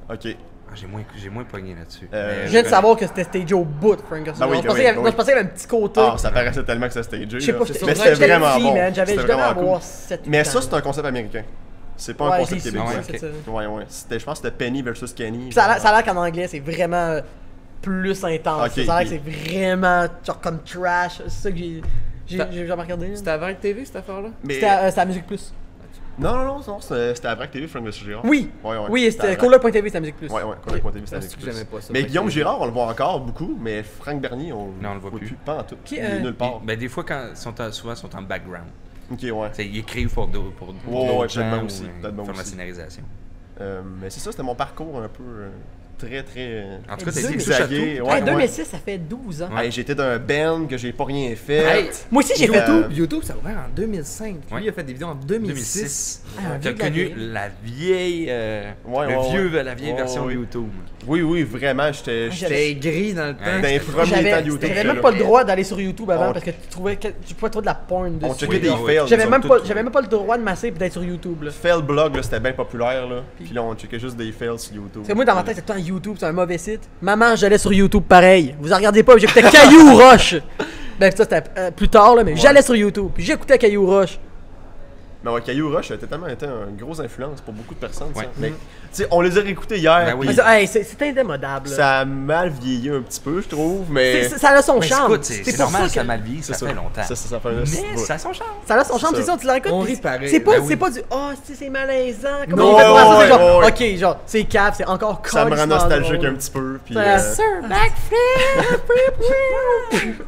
Ok. Ah, j'ai moins pogné là-dessus. Euh, Je viens de savoir que c'était stagé au bout, Frank versus Ben oui, Gérard. Je pensais ben qu'il y avait- oui, non, je pensais qu'il y avait un petit côté. Ah, ça paraissait tellement que c'était stagé. Je sais là. pas, c'est j'étais Mais sur c'était J'étais vraiment petit, bon. man. J'avais C'était jamais vraiment cool. avoir 7 Mais ça, c'est un concept américain. C'est pas un concept québécois. su, c'est ça. Ouais. Je pense que c'était Penny versus Kenny. Puis ça a l'air qu'en anglais, c'est vraiment plus intense. Ok, Ça a l'air ok. que c'est vraiment genre comme trash. C'est ça que j'ai jamais regardé. là. C'était avant Vrac TV, cette affaire-là? Mais... C'était à Musique Plus. Non, c'était à Vrac TV, Frank vs. Girard. Oui, Ouais. oui, c'était à Vrac. Coloc.tv, c'était à Musique Plus. Ouais, Coloc.tv, c'était Ah, avec c'est que plus. j'aimais pas ça, Mais Vrac Guillaume TV. Girard, on le voit encore beaucoup, mais Frank Bernier, on le voit plus. Pas en tout. Qui, Il est nulle part. Ben, des fois, souvent, ils sont en background. Ok, ouais. T'sais, ils écrivent pour d'autres Ouais, gens peut-être ou, aussi, peut-être ils font de la aussi. scénarisation. Mais c'est ça, c'était mon parcours un peu très. En tout cas, t'as Hey, dit que touche à tout. zigzagué. Hey, 2006, ça fait 12 ans. Ouais. Hey, j'étais d'un band que j'ai pas rien fait. Hey, Moi aussi, j'ai fait tout. YouTube, ça a ouvert en 2005. Lui, Ouais. il a fait des vidéos en 2006. 2006. Ah, un T'as vieux de la connu vieille. la vieille, la vieille Ouais, version ouais. de YouTube. Oui, vraiment, j'étais J'étais gris dans le temps. Ouais. dans les premiers temps de YouTube. J'avais même là. pas le droit d'aller sur YouTube avant On- parce que tu pouvais trop de la porn dessus. On checkait Oui, des oui. fails. J'avais nous même, autres, j'avais même pas le droit de masser et d'être sur YouTube. Là. Fail blog, là, c'était bien populaire, là. Puis là, on checkait juste des fails sur YouTube. Parce que moi, dans ma tête, c'était tout le temps YouTube, c'est un mauvais site. Maman, j'allais sur YouTube pareil. Vous en regardez pas, j'écoutais Caillou Roche. Ben, ça, c'était plus tard, là, mais j'allais sur YouTube. Puis j'écoutais Caillou Roche. Mais ouais, Caillou Rush a tellement été une grosse influence pour beaucoup de personnes, ça. Ouais. Mais, tu sais, on les a réécoutés hier, Ben oui. puis Mais ça, hey, c'est indémodable. là. ça a mal vieilli un petit peu, je trouve, mais... Ça a son Mais charme. écoute, c'est pour normal, ça ça que- mal vie, ça C'est fait longtemps. Ça fait un Mais ça a son charme. Ça a son charme, C'est c'est ça, tu la réécoutes. On puis rit pareil. C'est pas, Ben oui. c'est pas du c'est malaisant. Comme Non, on fait pour ça, ouais, c'est genre, ouais. ok, genre, c'est cave, c'est encore Ça me rend calissement nostalgique drôle. un petit peu, puis... Sir, backflip!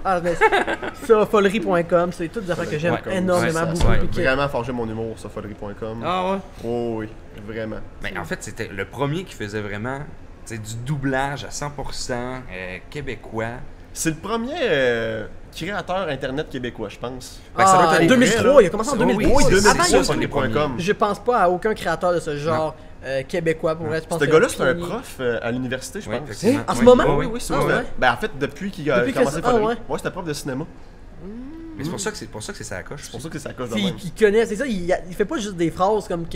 Ah, mais ça, folerie.com, c'est toutes des affaires que j'aime Ouais, énormément ouais, ça, beaucoup. ouais. puis que- Vraiment forgé mon humour, ça, folerie.com. Ah ouais? Oh oui, vraiment. Mais en fait, c'était le premier qui faisait vraiment du doublage à 100% québécois. C'est le premier créateur internet québécois, je pense. Ben, ça doit Ah, être les 2003, vrais, là. il a commencé en Oui, 2003. Oui, c'est 2006, Avant, ça, YouTube, sont les premiers. .com. je pense pas à aucun créateur de ce genre québécois pour vrai. Je pense Ce que gars-là, c'est un pionnier. prof à l'université, je Oui, pense. effectivement. En ce Oui, moment? oui, Oui, c'est Ah, vrai. ouais? Ben, en fait, depuis qu'il a Depuis que commencé ça- Folerie. ouais. Ouais, c'était prof de cinéma. Mais c'est pour ça que c'est sa coche. C'est pour ça que c'est à cause de Il, même. il connaît, c'est ça, il fait pas juste des phrases comme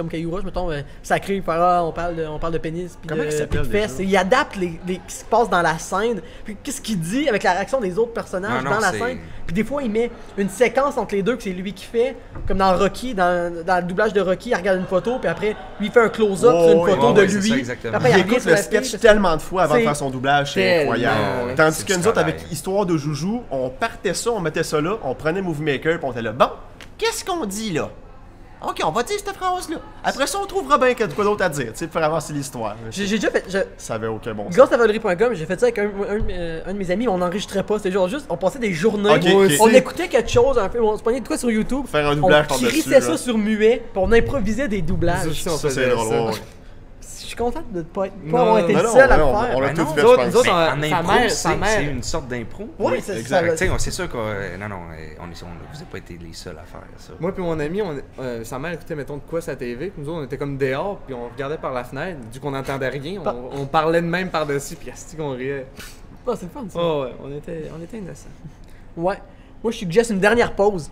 Caillou Roche, mettons, sacré, on parle de pénis, puis Comment il de s'appelle fesses. déjà? Il adapte ce qui se passe dans la scène, puis qu'est-ce qu'il dit avec la réaction des autres personnages Non, dans la c'est- scène. Puis des fois, il met une séquence entre les deux que c'est lui qui fait, comme dans Rocky, dans le doublage de Rocky, il regarde une photo, puis après, lui il fait un close-up Oh, sur une oui, photo ouais, de ouais, c'est lui. ça, exactement. Puis après, Il revient écoute sur le la sketch fille, tellement de fois avant de c'est faire son doublage, c'est tellement, incroyable. ouais. Tandis C'est que du nous autres, travail. avec Histoire de Joujou, on partait ça, on mettait ça là, on prenait Movie Maker, puis on était là, bon, qu'est-ce qu'on dit là? Ok, on va dire cette phrase-là. Après ça, on trouvera bien qu'il y a de quoi d'autre à dire, tu sais, pour faire avancer l'histoire. J'ai déjà fait. Ça avait aucun bon sens. Ghostavolerie.com, j'ai fait ça avec un de mes amis, mais on n'enregistrait pas. C'était genre juste, on passait des journées, Ok, ok. on écoutait quelque chose, un peu, on se prenait de quoi sur YouTube, Faire un doublage on par-dessus, crissait ça là. sur muet, puis on improvisait des doublages. Ça, on Ça, c'est faisait drôle, ça. ouais. Je suis content de ne pas Non, avoir été non, le non, seul à non, le on faire. l'a Ben tout non, fait, nous je autres, pense. nous autres, En sa impro, mère- c'est sa une sorte d'impro. Oui, c'est exact. ça. Tu sais, c'est sûr qu'on on vous a pas été les seuls à faire ça. Moi puis mon ami, sa mère écoutait mettons de quoi sa TV, puis nous autres on était comme dehors, puis on regardait par la fenêtre, du qu'on n'entendait rien, on parlait de même par-dessus, puis asti qu'on riait. Ah, c'est le fun ça. Oh ouais, on était innocents. Ouais. Moi, je suggère une dernière pause.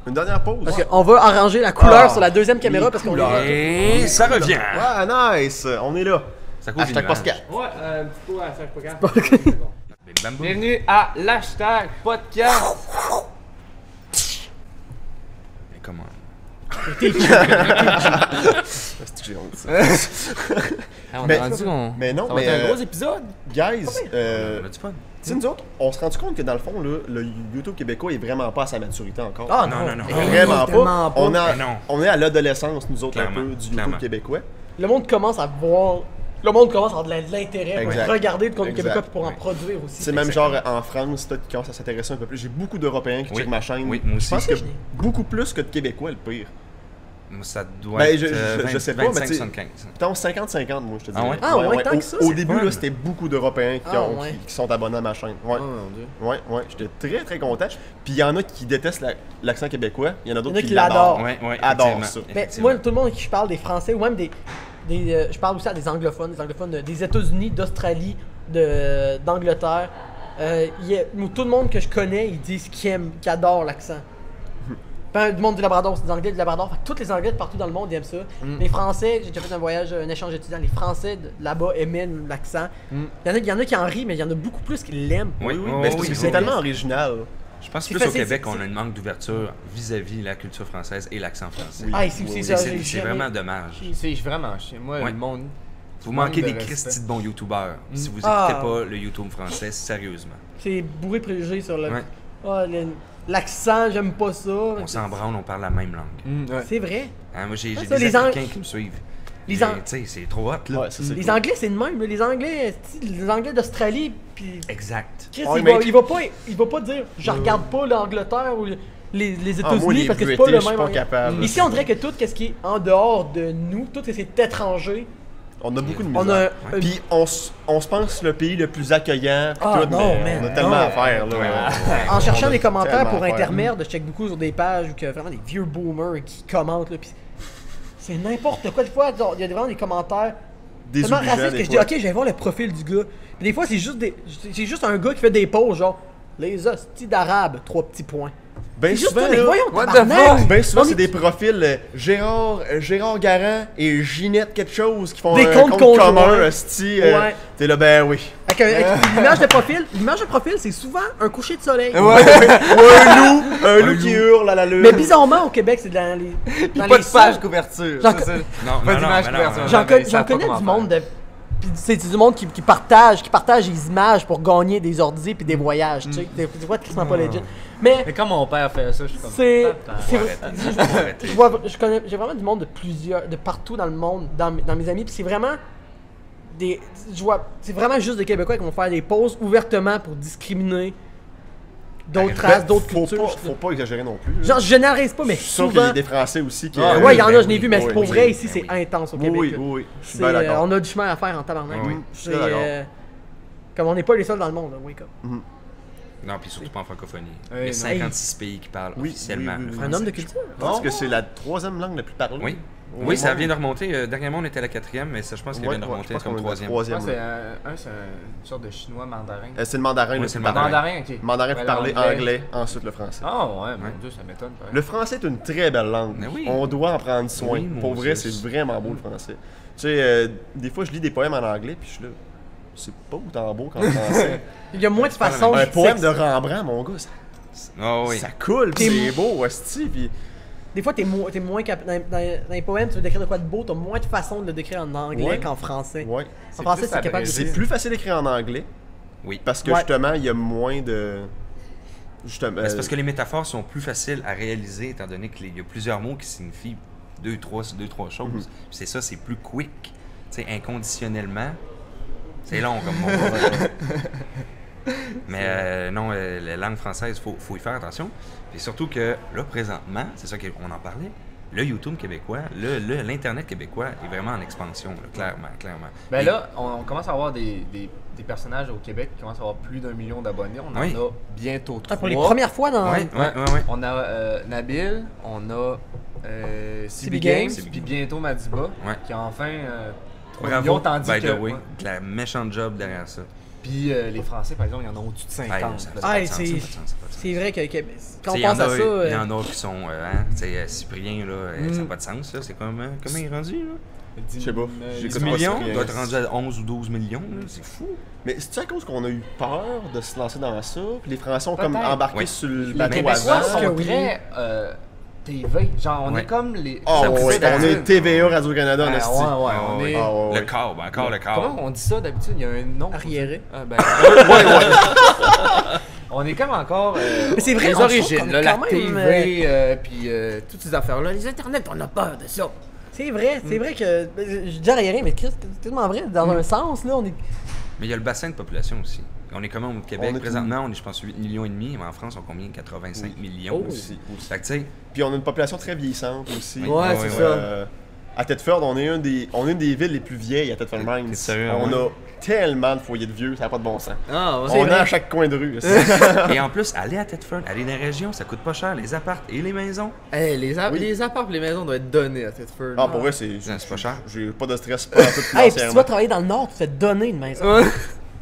Une dernière pause. Parce qu'on va arranger la couleur Ah, sur la deuxième caméra les parce qu'on couleurs. Et ça revient. Ouais, nice, on est là. Ça cause Hashtag une image. podcast. Ouais, un petit coup à faire podcast. Bim, bam, boum. Bienvenue à l'hashtag podcast. comment? T'es cute. C'est que j'ai honte, ça. On Mais- a rendu qu'on. Mais non, Ça va mais être un gros épisode. guys, On a du fun. tu sais, nous autres, on se rend compte que dans le fond, là, le YouTube québécois est vraiment pas à sa maturité encore. Ah Non, non, non, non. Vraiment tellement pas. On, Mais non. on est à l'adolescence, nous autres, Clairement, un peu, du YouTube clairement. québécois. Le monde commence à voir. Le monde commence à avoir de l'intérêt pour Exact. regarder le contenu Exact. québécois pour en Oui. produire aussi. C'est même genre en France, là, qui commence à s'intéresser un peu plus. J'ai beaucoup d'Européens qui Oui. checkent ma chaîne. Oui, moi Je aussi. pense que beaucoup plus que de Québécois, le pire. Moi, ça doit Ben, être je sais pas, mais 25, tu sais- 75. Putain, 50-50, moi, je te dis. Ah ouais? Ah ouais, tant que ça, Au c'est début, fun. là, c'était beaucoup d'Européens qui, Ah ont- ouais. qui sont abonnés à ma chaîne. Ouais. Oh mon dieu. Ouais, j'étais très très content. Puis il y en a qui détestent l'accent québécois, il y en a d'autres Il y en a qui qui l'adorent. l'adorent. Ouais, Adore effectivement, ça. Mais effectivement. moi, tout le monde avec qui je parle, des Français ou même je parle aussi à des anglophones des États-Unis, d'Australie, d'Angleterre. Tout le monde que je connais, ils disent qu'ils adorent l'accent. Ben, du monde du Labrador, c'est des Anglais du Labrador. Fait que tous les Anglais de partout dans le monde ils aiment ça. Les Français, j'ai déjà fait un voyage, un échange étudiant. Les Français là-bas aimaient l'accent. Il y en a qui en rient, mais il y en a beaucoup plus qui l'aiment. Oui, oui, Mais c'est parce que c'est oui. tellement original. Je pense C'est plus au facile, Québec, c'est- on a une manque d'ouverture vis-à-vis la culture française et l'accent français. Oui. Ah, ici aussi, Oui, ça, C'est j'ai jamais- vraiment dommage. C'est vraiment chiant. Moi, Ouais. le monde. Vous manque manquez de des respect. Christy de bons youtubeurs si vous Ah. écoutez pas le YouTube français, sérieusement. C'est bourré de préjugés sur le. Ouais. Ah, l'accent, j'aime pas ça. On s'en branle, on parle la même langue. Ouais. C'est vrai. Hein, moi, j'ai Ah, des ça, les Américains qui me suivent. les Et, Ang- tu sais, c'est trop hot, là. Ouais, ça, c'est Les cool. Anglais, c'est le même. Là. Les Anglais d'Australie, puis Exact. Chris, Ouais, il, mais- il va pas dire je regarde pas l'Angleterre ou les Ah, États-Unis moi, les parce que c'est pas le British, je même. suis pas anglais. capable. Ici, on dirait que tout ce qui est en dehors de nous, tout ce qui est étranger, On a beaucoup de on misère. a. Puis on se pense le pays le plus accueillant. Puis Ah, tout, non, mais man, on a tellement non. à faire. Là. En cherchant On a des commentaires tellement pour à faire. intermerde, je check beaucoup sur des pages où que vraiment des vieux boomers qui commentent là, pis c'est n'importe quoi. Des fois, genre, il y a vraiment des commentaires tellement Désobligeant, racistes que des je dis fois. ok, je vais voir le profil du gars. Puis des fois, c'est juste un gars qui fait des pauses genre les hosties d'arabe, 3 petits points. Ben C'est juste souvent, ça, mais là, voyons, what the tabarnak! fuck? ben souvent On c'est est- des profils Gérard Garand et Ginette quelque chose qui font Des un comptes compte commun, conjoints. hostie. Ouais. T'es là, ben oui. Avec l'image de profil, c'est souvent un coucher de soleil. Ou un loup qui hurle à la lune. Mais bizarrement, au Québec, c'est dans les. Dans Pas les de page salles. couverture. J'en- c'est ça. Non, Pas non, d'image non, mais couverture. non, J'en mais con- ils j'en savent pas connais comment du faire. monde de. Puis c'est du monde qui partage des images pour gagner des ordis puis des voyages, tu sais. Des fois, qui sont pas legit. Mais Mais quand mon père fait ça, je suis comme. c'est. Attends. J'ai vraiment du monde de partout dans le monde, dans mes amis, puis c'est vraiment. C'est vraiment juste des Québécois qui vont faire des pauses ouvertement pour discriminer d'autres races, d'autres cultures. Faut pas exagérer non plus. Genre, je généralise pas, mais Je suis sûr qu'il y souvent. a des Français aussi qui. Ah, Ouais, il y en a, ben je l'ai oui, vu, mais oui, pour oui, vrai, oui, ici, ben c'est oui. intense au Oui, Québec. oui, là. oui. Je suis C'est, bien d'accord. on a du chemin à faire en tabarnak. Oui, je suis C'est, d'accord. comme on n'est pas les seuls dans le monde, là, wake up. Non, puis surtout pas en francophonie. Oui, Il y a non. 56 pays qui parlent Oui, officiellement oui, le oui, français. Un homme de culture. Je pense que c'est la 3e langue la plus parlée. Oui. Au Oui, ça monde. vient de remonter. Dernièrement, on était à la 4e, mais ça, je pense qu'il Ouais, vient de ouais, je remonter pense comme qu'on est à 3e. Moi, 3e. c'est c'est une sorte de chinois mandarin. C'est le mandarin Oui, le c'est plus le parlé. Mandarin, ok. Mandarin Ouais, plus parlé, anglais, ensuite le français. Ah ouais, mon dieu, ça m'étonne. pareil. Le français est une très belle langue. Mais oui. On doit en prendre soin. Oui, mon Pour vrai, Dieu. c'est vraiment beau le français. Tu sais, des fois, je lis des poèmes en anglais, puis je suis là. C'est pas autant beau qu'en français. Il y a moins de façons. Un poème de Rembrandt, mon gars, Ah oui. ça coule, puis T'es- c'est beau, hostie, puis Des fois, t'es moins dans les poèmes, tu veux décrire de quoi de beau, t'as moins de façons de le décrire en anglais Ouais. qu'en français. ouais. En français, plus c'est capable de abrégé. C'est plus facile d'écrire en anglais, Oui. parce que Ouais. justement, il y a moins de... Justement, Ben, c'est parce que les métaphores sont plus faciles à réaliser étant donné qu'il y a plusieurs mots qui signifient deux, trois choses. Mhm. Puis c'est ça, c'est plus quick. Tu sais, inconditionnellement, c'est long comme mot. Mais non, la langue française, faut y faire attention. Et surtout que là, présentement, c'est ça qu'on en parlait, le YouTube québécois, l'Internet québécois est vraiment en expansion, là, clairement. Ben Et- là, on commence à avoir des personnages au Québec qui commencent à avoir plus d'1 million d'abonnés. On Oui. en a bientôt 3. Ah, pour les premières fois dans. Ouais. On a Nabil, on a CB CB Games, Games. puis bientôt Madiba, Ouais. qui a enfin 3 Bravo, millions, tandis by que... the way, ouais. la méchante job derrière ça. Puis les Français, par exemple, il y en a au-dessus de 50. Ouais, là. ça fait Ah, pas de sens, c'est- ça fait pas de sens, ça fait pas de sens. C'est vrai que quand on Il y en pense à a- ça. il y en a qui sont, tu sais, Cyprien, là, ça n'a pas de sens, là. C'est comment il est rendu, là? Je sais pas, 10 j'écoute pas millions? Cyprien. Il doit être rendu à 11 ou 12 millions, là. C'est fou. Mais c'est-tu à cause qu'on a eu peur de se lancer dans ça, puis les Français ont comme Peut-être. embarqué Oui. sur le Les bateau Québécois avant? que sont oui. très TV. Genre, on Ouais. est comme les. Oh, Ça ouais, pousse on est TVA Radio-Canada, en Ah, esti. ouais, Ah on ouais. est. Ah, ouais, Le ouais. corps, ben encore le Comment corps. on dit ça d'habitude? Il y a un nom. Arriéré. Ah, ben. ouais. On est comme encore. Mais c'est vrai, les on trouve origines, qu'on est là, la quand même, TV, puis toutes ces affaires-là. Les internets, on a peur de ça. C'est vrai que. Je dis arriéré, mais Chris, c'est tellement vrai. Dans un sens, là, on est. Mais il y a le bassin de population aussi. On est comment au Québec? On est Présentement, on est, je pense, 8 millions et demi. Mais en France, on combien? 85 millions. Aussi, aussi. Fait que, tu sais, Puis on a une population très vieillissante aussi. Ouais, c'est ça. À Thetford, on est une des villes les plus vieilles à Thetford Mines. T'es sérieux, On ouais? a tellement de foyers de vieux, ça n'a pas de bon sens. Ah, On vrai. a à chaque coin de rue. et en plus, aller à Thetford, aller dans les régions, ça coûte pas cher. Les apparts et les maisons. Hey, Oui. les apparts et les maisons doivent être donnés à Thetford. Ah, pour vrai, c'est pas cher. J'ai pas de stress, pas en tout Hey, puis tu financièrement. vas travailler dans le Nord, tu te fais donner une maison. Ouais.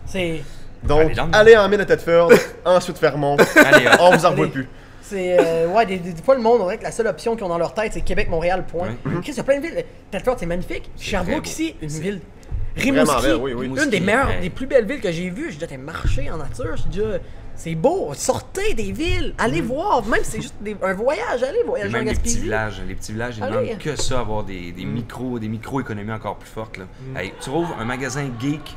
C'est. Donc, Allez, dans le- allez en mine à Thetford, ensuite Fermont. Allez, hop. On vous en revoit Allez. plus. C'est. Ouais, des fois, le monde, on dirait que la seule option qu'ils ont dans leur tête, c'est Québec, Montréal, point. Chris, il y a plein de villes. Thetford, c'est magnifique. très Sherbrooke, beau. ici, une ville. Vraiment Rimouski, belle, oui, oui. une Rimouski, des meilleures, hey. des plus belles villes que j'ai vues. J'ai déjà été marcher en nature. J'ai déjà. C'est beau, sortez des villes, allez voir, même si c'est juste un voyage, allez Et voyager en même les petits Gaspésie. villages. Les petits villages, ils Allez. demandent que ça, avoir des micro-économies encore plus fortes. Là. Hey, tu trouves un magasin geek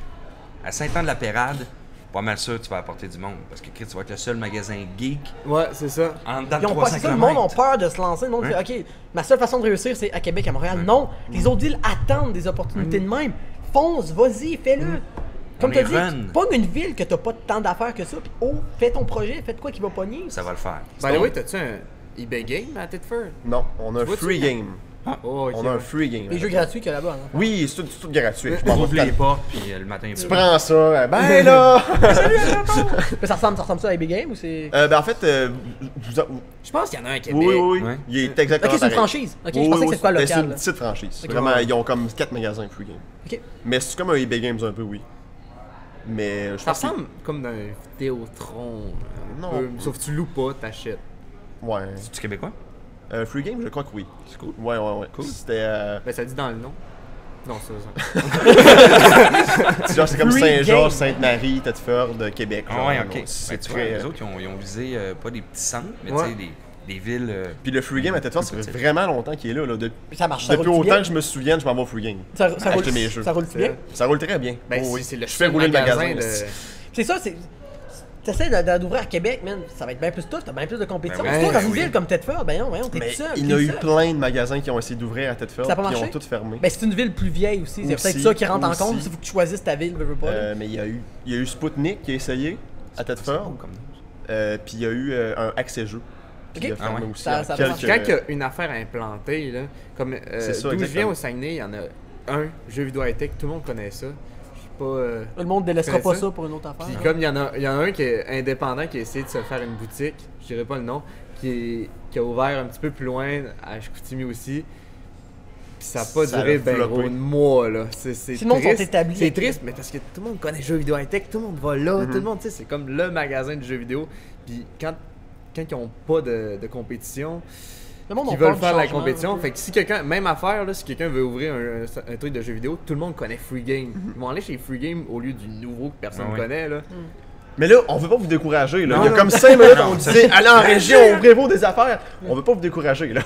à Saint-Anne-de-la-Pérade, pas mal sûr que tu vas apporter du monde. Parce que Chris, tu vas être le seul magasin geek Ouais, c'est ça. en dedans de Ils ont pas, 300 c'est ça, le monde a km. peur de se lancer. Le monde Ouais. fait, OK, ma seule façon de réussir, c'est à Québec, à Montréal. Non, les autres villes attendent des opportunités de même. Fonce, vas-y, fais-le. Comme On tu as est dit, run. pogne une ville que t'as pas tant d'affaires que ça, puis fais ton projet, fais de quoi qui va pogner. Ça va le faire. By the way, t'as-tu un eBay Game à Thetford? Non, on a un vois-tu? free game. Oh, ok. On a un free game. Les jeux gratuits qu'il y a là-bas. hein. Oui, c'est tout gratuit. Je Tu m'en ouvres vais les portes, puis le matin, il Tu pleut. prends ça, ben là! Mais ça ressemble ça à Big Game ou c'est. Ben en fait, Je pense qu'il y en a un à Québec. oui, oui, oui. Ouais. Il est exactement Ok, c'est une pareil. franchise. Ok, Oui, je pensais oui, que c'était quoi oui. local. C'est une là. petite franchise. Ok. Vraiment, ils ont comme 4 magasins free game. Ok. Mais c'est comme un eBay Games un peu, oui. Mais je Ça pense que- ressemble comme d'un Vidéotron. Non. Sauf que tu loues pas, t'achètes. Ouais. C'est-tu québécois? Free game, je crois que oui. C'est cool. Ouais, ouais, ouais. Cool. C'était. Ben, ça dit dans le nom. Non, ça. Genre, c'est comme Free Saint-Georges, game. Sainte-Marie, Thetford, Québec. Ah genre, ouais, non, ok. C'est Ben, tu vois, très. les autres, ils ont visé pas des petits centres, mais Ouais. tu sais, des villes. Puis le free game à Thetford, ça fait Petit. vraiment longtemps qu'il est là. Puis ça marche, ça Depuis roule autant bien. que je me souvienne, je m'en vais au free game. Ça Acheter roule, mes jeux. ça roule bien. Ça roule très bien. Ben, Oh, oui. c'est le Je fais seul rouler le magasin magasin. de- C'est ça, c'est. T'essaies d'ouvrir à Québec, man, ça va être bien plus tough, t'as bien plus de compétition. Ben Mais oui. toi, dans Ben une oui. ville comme Thetford, ben non, voyons, t'es Mais tout seul. il y a t'es eu seul. plein de magasins qui ont essayé d'ouvrir à Thetford, Ça a pas qui ont marché? tous fermé. Ben c'est une ville plus vieille aussi, c'est Aussi, peut-être ça qui rentre en aussi. compte, il faut que tu choisisses ta ville, veux pas. là. Mais il y a eu Spoutnik qui a essayé à C'est Thetford. bon comme nom. Puis il y a eu un Accès Jeux qui Ok. a fermé Ah ouais. aussi. Ça- en ça a quelques- Quand il y a une affaire implantée, là, comme C'est ça, d'où je viens exactement. au Saguenay, il y en a un jeu vidéo high-tech, tout le monde connaît ça. Je sais pas. Le monde délaissera connais pas ça. ça pour une autre affaire. Puis hein. comme il y en a un qui est indépendant qui a essayé de se faire une boutique, je dirais pas le nom, qui a ouvert un petit peu plus loin à Chicoutimi aussi. Puis ça a pas Ça duré a ben floppé. gros de mois là. C'est Si le monde sont triste. établis. C'est triste, mais parce que tout le monde connaît jeux vidéo high-tech, tout le monde va là, tout le monde, tu sais, c'est comme le magasin de jeux vidéo. Puis quand ils ont pas de compétition, Le monde qui a veulent peur du faire la changement, compétition. un peu. Fait que si quelqu'un, même affaire, là, si quelqu'un veut ouvrir un truc de jeux vidéo, tout le monde connaît Free Game. Ils vont aller chez Free Game au lieu du nouveau que personne Ah ouais. connaît. Là. Mais là, on veut pas vous décourager. Là. Non, Il y a non. comme 5 minutes, Non, on ça- disait allez en région, ouvrez-vous des affaires. On veut pas vous décourager. Là.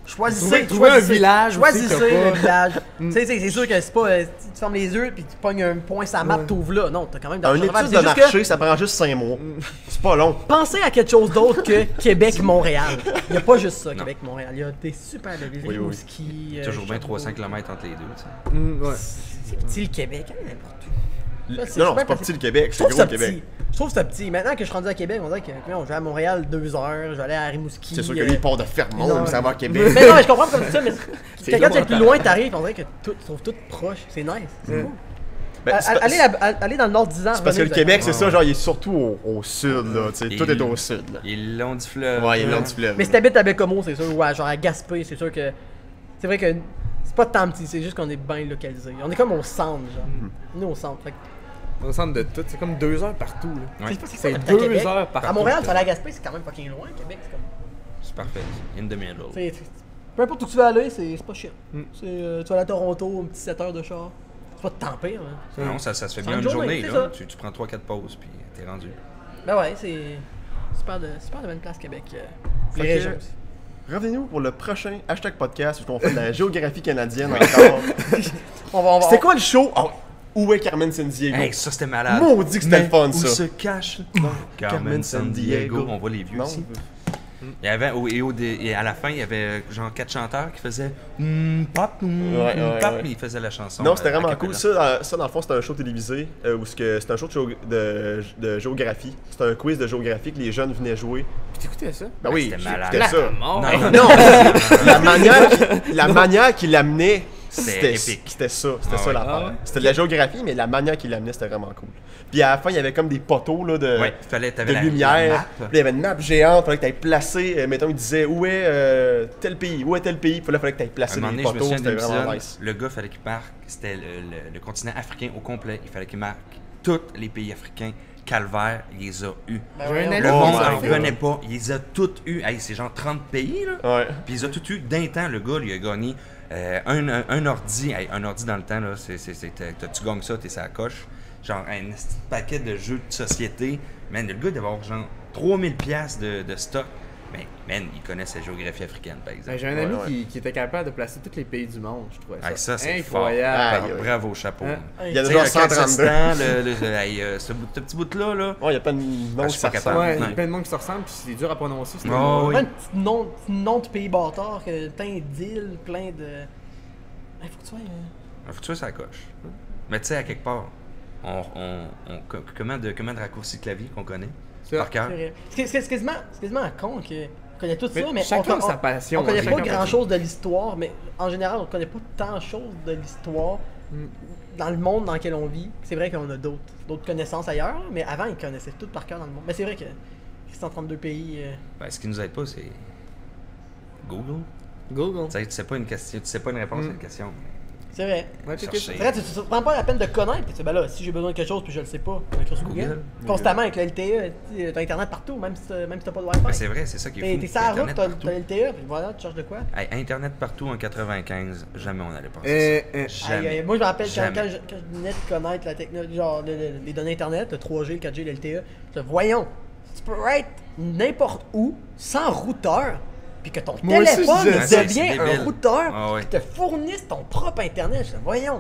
Choisissez, Trouver un choisissez. village aussi, Choisissez t'as pas- le village. Tu sais, c'est sûr que c'est pas. Tu fermes les yeux puis tu pognes un point sur la map, Ouais. t'ouvres là. Non, t'as quand même Un d'argent. étude C'est de juste que marché, ça prend juste 5 mois. C'est pas long. pensez à quelque chose d'autre que Québec-Montréal. Il n'y a pas juste ça, Québec-Montréal. Il y a des super belles villes. Oui, oui. Rimouski, Toujours bien Sherbrooke. 300 km entre les deux, tu sais. Ouais. C'est petit le Québec, hein, n'importe où. Ça, Non, non, super c'est pas facile. petit le Québec, Je c'est trouve gros ça le Québec. petit. Je trouve ça petit. Maintenant que je suis rendu à Québec, on dirait que on vais à Montréal 2 heures, je vais aller à Rimouski. C'est sûr que lui, il part de Fermont, non, ça va à Mais Québec. non, mais je comprends comme ça, mais C'est quelqu'un qui est loin. plus loin, t'arrives, on dirait que tout, ils sont tous proches. C'est nice. C'est cool. Ben, c'est pas- Allez dans le nord 10 ans. c'est parce que le revenez, Québec, vous c'est allez ça, genre, il est surtout au sud, là. Tu sais, Et tout est au sud, là. Ils l'ont du fleuve. Ouais, il est long du fleuve. Mais si t'habites à Bécomo, c'est sûr, ouais, genre à Gaspé, c'est sûr que. C'est vrai que c'est pas tant petit, c'est juste qu'on est bien localisé. On est comme au centre, genre. On est au centre. Fait que Au centre de tout, c'est comme 2 heures partout. Là. Ouais. c'est C'est pas 2 Québec. heures partout. À Montréal, tu vas aller à Gaspé, c'est quand même fucking loin, Québec. C'est comme. C'est parfait. In the middle. Peu importe où tu vas aller, c'est pas chiant. Mm. Tu vas aller à Toronto, un petit 7 heures de char. C'est pas de temps pire, hein. Non, ça se fait C'est bien une une journée, journée, c'est là. ça. Tu prends 3-4 pauses, puis t'es rendu. Ben ouais, c'est super de bonne place Québec. Fait Les que- régions aussi. revenez-nous pour le prochain hashtag podcast où on fait de la géographie canadienne encore. C'était quoi le show? Oh, où est Carmen Sandiego? Hey, ça c'était malade. Maudit que c'était le fun, Où ça. se cache Carmen Sandiego? On voit les vieux Non. ici. Il y avait, et à la fin, il y avait genre 4 chanteurs qui faisaient pop, pop, ouais. ils faisaient la chanson. Non, c'était vraiment a cool. cappella. Ça, dans le fond, c'était un show télévisé où c'était un show de géographie. C'était un quiz de géographie que les jeunes venaient jouer. Puis t'écoutais ça? Ben oui, c'était malade. j'écoutais ça. mort. Non, La manière qu'il l'amenait, C'était épique. C'était ça Ah ouais. l'affaire. Ah ouais? C'était de la géographie, mais la manière qu'il l'amenait, c'était vraiment cool. Puis à la fin, il y avait comme des poteaux là, de, Ouais, t'avais de la lumière. map. Puis il y avait une map géante, fallait que tu ailles placer. Mettons, il disait où est tel pays, où est tel pays. Puis là, fallait que tu ailles À un placer moment les donné, je me poteaux, souviens c'était d'un vraiment épisode, nice. le gars fallait qu'il marque, c'était le continent africain au complet, il fallait qu'il marque tous les pays africains. Calvaire, il les a eus. Ben J'ai un voyons. ami Le Oh monde my n'en God. revenait pas, il les a toutes eus. Hey, c'est genre 30 pays, là. Ouais. Puis il les a toutes eus d'un temps. Le gars, lui, a gagné un ordi. Hey, un ordi dans le temps, là, tu gagnes ça, t'es sa coche. Genre un petit paquet de jeux de société. Man, le gars devait avoir genre 3000$ de stock. Mais, man, il connaît sa géographie africaine, par exemple. Ben, j'ai un ami Ouais. qui était capable de placer tous les pays du monde, je trouvais ça. Hey, ça, c'est fort. incroyable. Aïe, aïe. Bravo, chapeau. Hein? Il y a Tu déjà sais, 132. ce petit bout-là, là. Ouais, il y a pas de nom Ah, je qui suis pas ça capable. ressemble. Ouais, il y a Ouais. plein de monde qui se ressemblent, puis c'est dur à prononcer. c'est Oh, bon. oui. Plein de petits noms de pays bâtards, plein d'îles, plein de. Hey, faut que tu sois. Faut que tu sois sa coche. Mais tu sais, à quelque part, comment de raccourcis de clavier qu'on connaît C'est par cœur. C'est quasiment con qu'on connaît tout Mais ça, mais chacun on, a sa passion, on connaît chacun pas a sa grand chose de l'histoire, mais en général, on connaît pas tant de choses de l'histoire dans le monde dans lequel on vit. C'est vrai qu'on a d'autres connaissances ailleurs, là, mais avant, ils connaissaient tout par cœur dans le monde. Mais c'est vrai que 132 pays. Ben, ce qui nous aide pas, c'est Google. Google. Tu sais pas une question, tu sais pas une réponse à une question. C'est vrai. Ouais, Chercher. C'est vrai, tu te prends pas la peine de connaître, puis tu sais, ben là, si j'ai besoin de quelque chose, puis je le sais pas, je vais écrire sur Google. Google. Constamment avec le LTE, t'as internet partout, même si t'as pas de Wi-Fi. Ben, c'est vrai, c'est ça qui est fou. T'es sur la route, Internet t'as partout. le LTE, puis voilà, tu cherches de quoi. Hey, Internet partout en 95, jamais on allait penser ça. Aïe, Jamais. moi, je me rappelle quand Jamais. je venais de connaître la technologie, genre les données Internet, le 3G, le 4G, le LTE. Je dis, voyons, tu peux être n'importe où, sans routeur, puis que ton Moi aussi, je téléphone disais ça. devient C'est débile. un routeur, Ah ouais. qui te fournisse ton propre Internet. Je dis, voyons.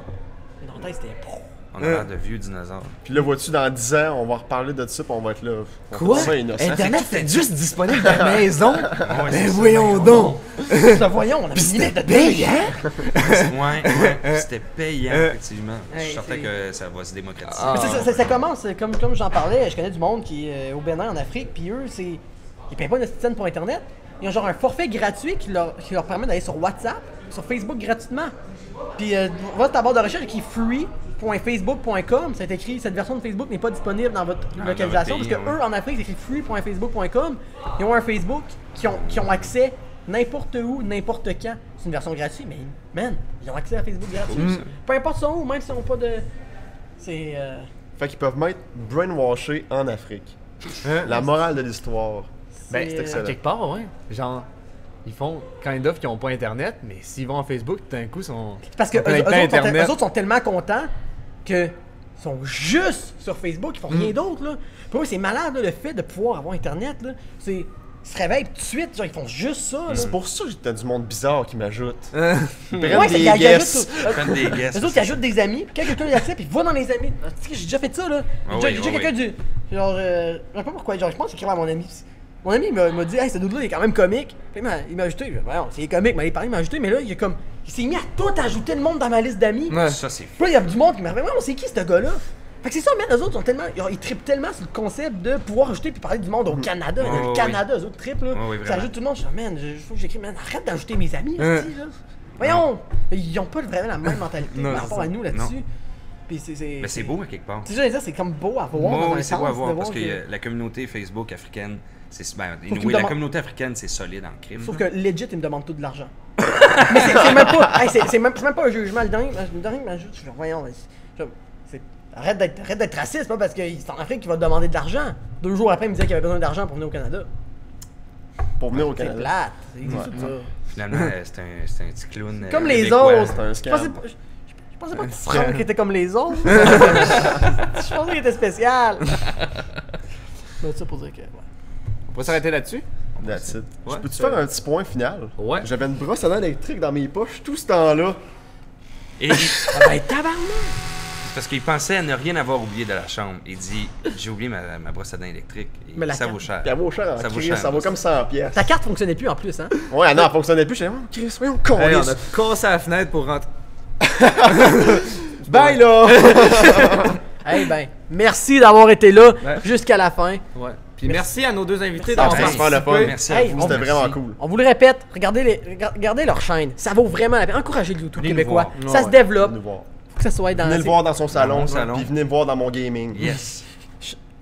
Mais dans la tête, c'était pro. On a l'air de vieux dinosaures. Puis là, vois-tu, dans 10 ans, on va reparler de ça, puis on va être là. On Quoi? fait ça innocent. Internet, c'est juste disponible à la maison. Ouais, Ben c'est ça. voyons donc. Je dis, voyons, on a une limite de payant. Ouais, c'était payant, effectivement. Je Hey, suis certain c'est- que ça va se démocratiser. Ah. Mais ça commence, comme j'en parlais, je connais du monde qui est au Bénin, en Afrique, puis eux, ils payent pas une scène pour Internet. Ils ont genre un forfait gratuit qui leur permet d'aller sur WhatsApp, sur Facebook gratuitement. Puis va sur ta barre de recherche qui est free.facebook.com. C'est écrit, cette version de Facebook n'est pas disponible dans votre Dans localisation. votre pays, Parce que eux, en Afrique, c'est écrit free.facebook.com. Ils ont un Facebook qui ont accès n'importe où, n'importe quand. C'est une version gratuite, mais man, ils ont accès à Facebook gratuit. Cool, ça. Peu importe son où, même s'ils n'ont pas de. C'est. Fait qu'ils peuvent m'être brainwashés en Afrique. La morale de l'histoire. Ben, c'est à excellent. quelque part, ouais. Genre, ils font kind of qui ont pas Internet, mais s'ils vont en Facebook, tout d'un coup, ils sont. Parce que sont connectés à Internet. eux autres sont tellement contents que sont juste sur Facebook, ils font rien d'autre là. Pour eux, c'est malade là, le fait de pouvoir avoir Internet là. Ils se réveillent tout de suite, genre ils font juste ça là. C'est pour ça que t'as du monde bizarre qui m'ajoute. Hein? Ils prennent Ouais, c'est des qu'ils guesses. ajoutent Prennent des guesses. Les autres, ils ajoutent des amis, puis quand quelqu'un les accepte, il va dans les amis. Tu sais que j'ai déjà fait ça là. Ah J'ai oui, déjà ah quelqu'un du. Genre, je sais pas pourquoi, genre, je pense que c'est écrit à mon ami. Mon ami il m'a dit, hey, ce dude-là, il est quand même comique. Puis il m'a ajouté. Voyons, c'est comique, mais il m'a ajouté, mais là, il s'est mis à tout ajouter le monde dans ma liste d'amis. Ouais. Ça, c'est Puis là, il y a du monde qui m'a dit, c'est qui ce gars-là? Fait que c'est ça, mais eux autres sont tellement. Ils trippent tellement sur le concept de pouvoir ajouter puis parler du monde au Canada. Ouais, le ouais, Canada, eux autres trippent là. Ouais, ouais, ça vraiment. ajoute tout le monde. Je dis, man, faut que j'écris, man, arrête d'ajouter mes amis, Ouais. esti, là. Voyons! Ils ont pas vraiment la même mentalité Non, par c'est rapport ça. à nous là-dessus. Puis Mais c'est beau à quelque part. C'est ça, je veux dire, c'est comme beau à voir. dans Moi, un oui, c'est beau sens, à voir de parce que que- la communauté Facebook africaine, c'est ben, Faut anyway, qu'il la demande- communauté africaine, c'est solide en crime. Sauf que legit, ils me demandent tout de l'argent. Mais c'est même pas. Hey, c'est même pas un jugement. Le dernier m'ajoute. Je dis, voyons, arrête d'être raciste, pas parce que c'est en Afrique qu'il va te demander de l'argent. 2 jours après, il me disait qu'il avait besoin d'argent pour venir au Canada. Pour venir au C'est Canada. plate. C'est Ouais. tout ça. Finalement, c'est un petit clown. Comme les québécois. autres. C'est un Je pensais scam. pas, je pensais pas que Franck était comme les autres. Je pensais qu'il était spécial. Mais ça pour dire que. Ouais. On peut s'arrêter là-dessus? That's it. Ouais, Peux-tu c'est- faire un petit point final? Ouais. J'avais une brosse à dents électrique dans mes poches tout ce temps-là. Et Ah ben, tabarnak! parce qu'il pensait à ne rien avoir oublié de la chambre. Il dit j'ai oublié ma brosse à dents électrique. Et Mais la ça carte- vaut cher. Puis elle vaut cher en Ça vaut Chris, cher, ça vaut ça. comme 100 pièces. Ta carte fonctionnait plus en plus, hein? Ouais, non, elle fonctionnait plus. J'étais, oh, Chris, voyons, Hey, on câlisse. a cassé la fenêtre pour rentrer. Bye là! Eh ben, merci d'avoir été là Ouais. jusqu'à la fin. Ouais. Puis merci à nos deux invités Merci. d'avoir C'était super le fun. participé. Merci à Hey, vous. on- C'était merci. vraiment cool. On vous le répète, regardez leur chaîne. Ça vaut vraiment la peine. Encouragez le YouTube Venez nous québécois. voir. Ça Ouais, se ouais. développe. Venez le voir. Faut que ça soit dans Venez le voir dans son salon, mon salon. puis venez me voir dans mon gaming. Yes.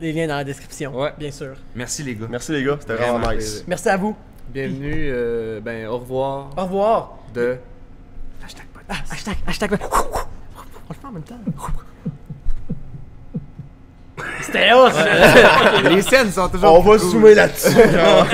les liens dans la description. Ouais. Bien sûr. Merci les gars. Merci les gars, c'était vraiment Vraiment nice. plaisir. Merci à vous. Bienvenue, au revoir Au revoir. de. Ah, hashtag. On le fait en même temps. C'était hot. Les scènes sont toujours. On va plus cool. zoomer là-dessus. genre.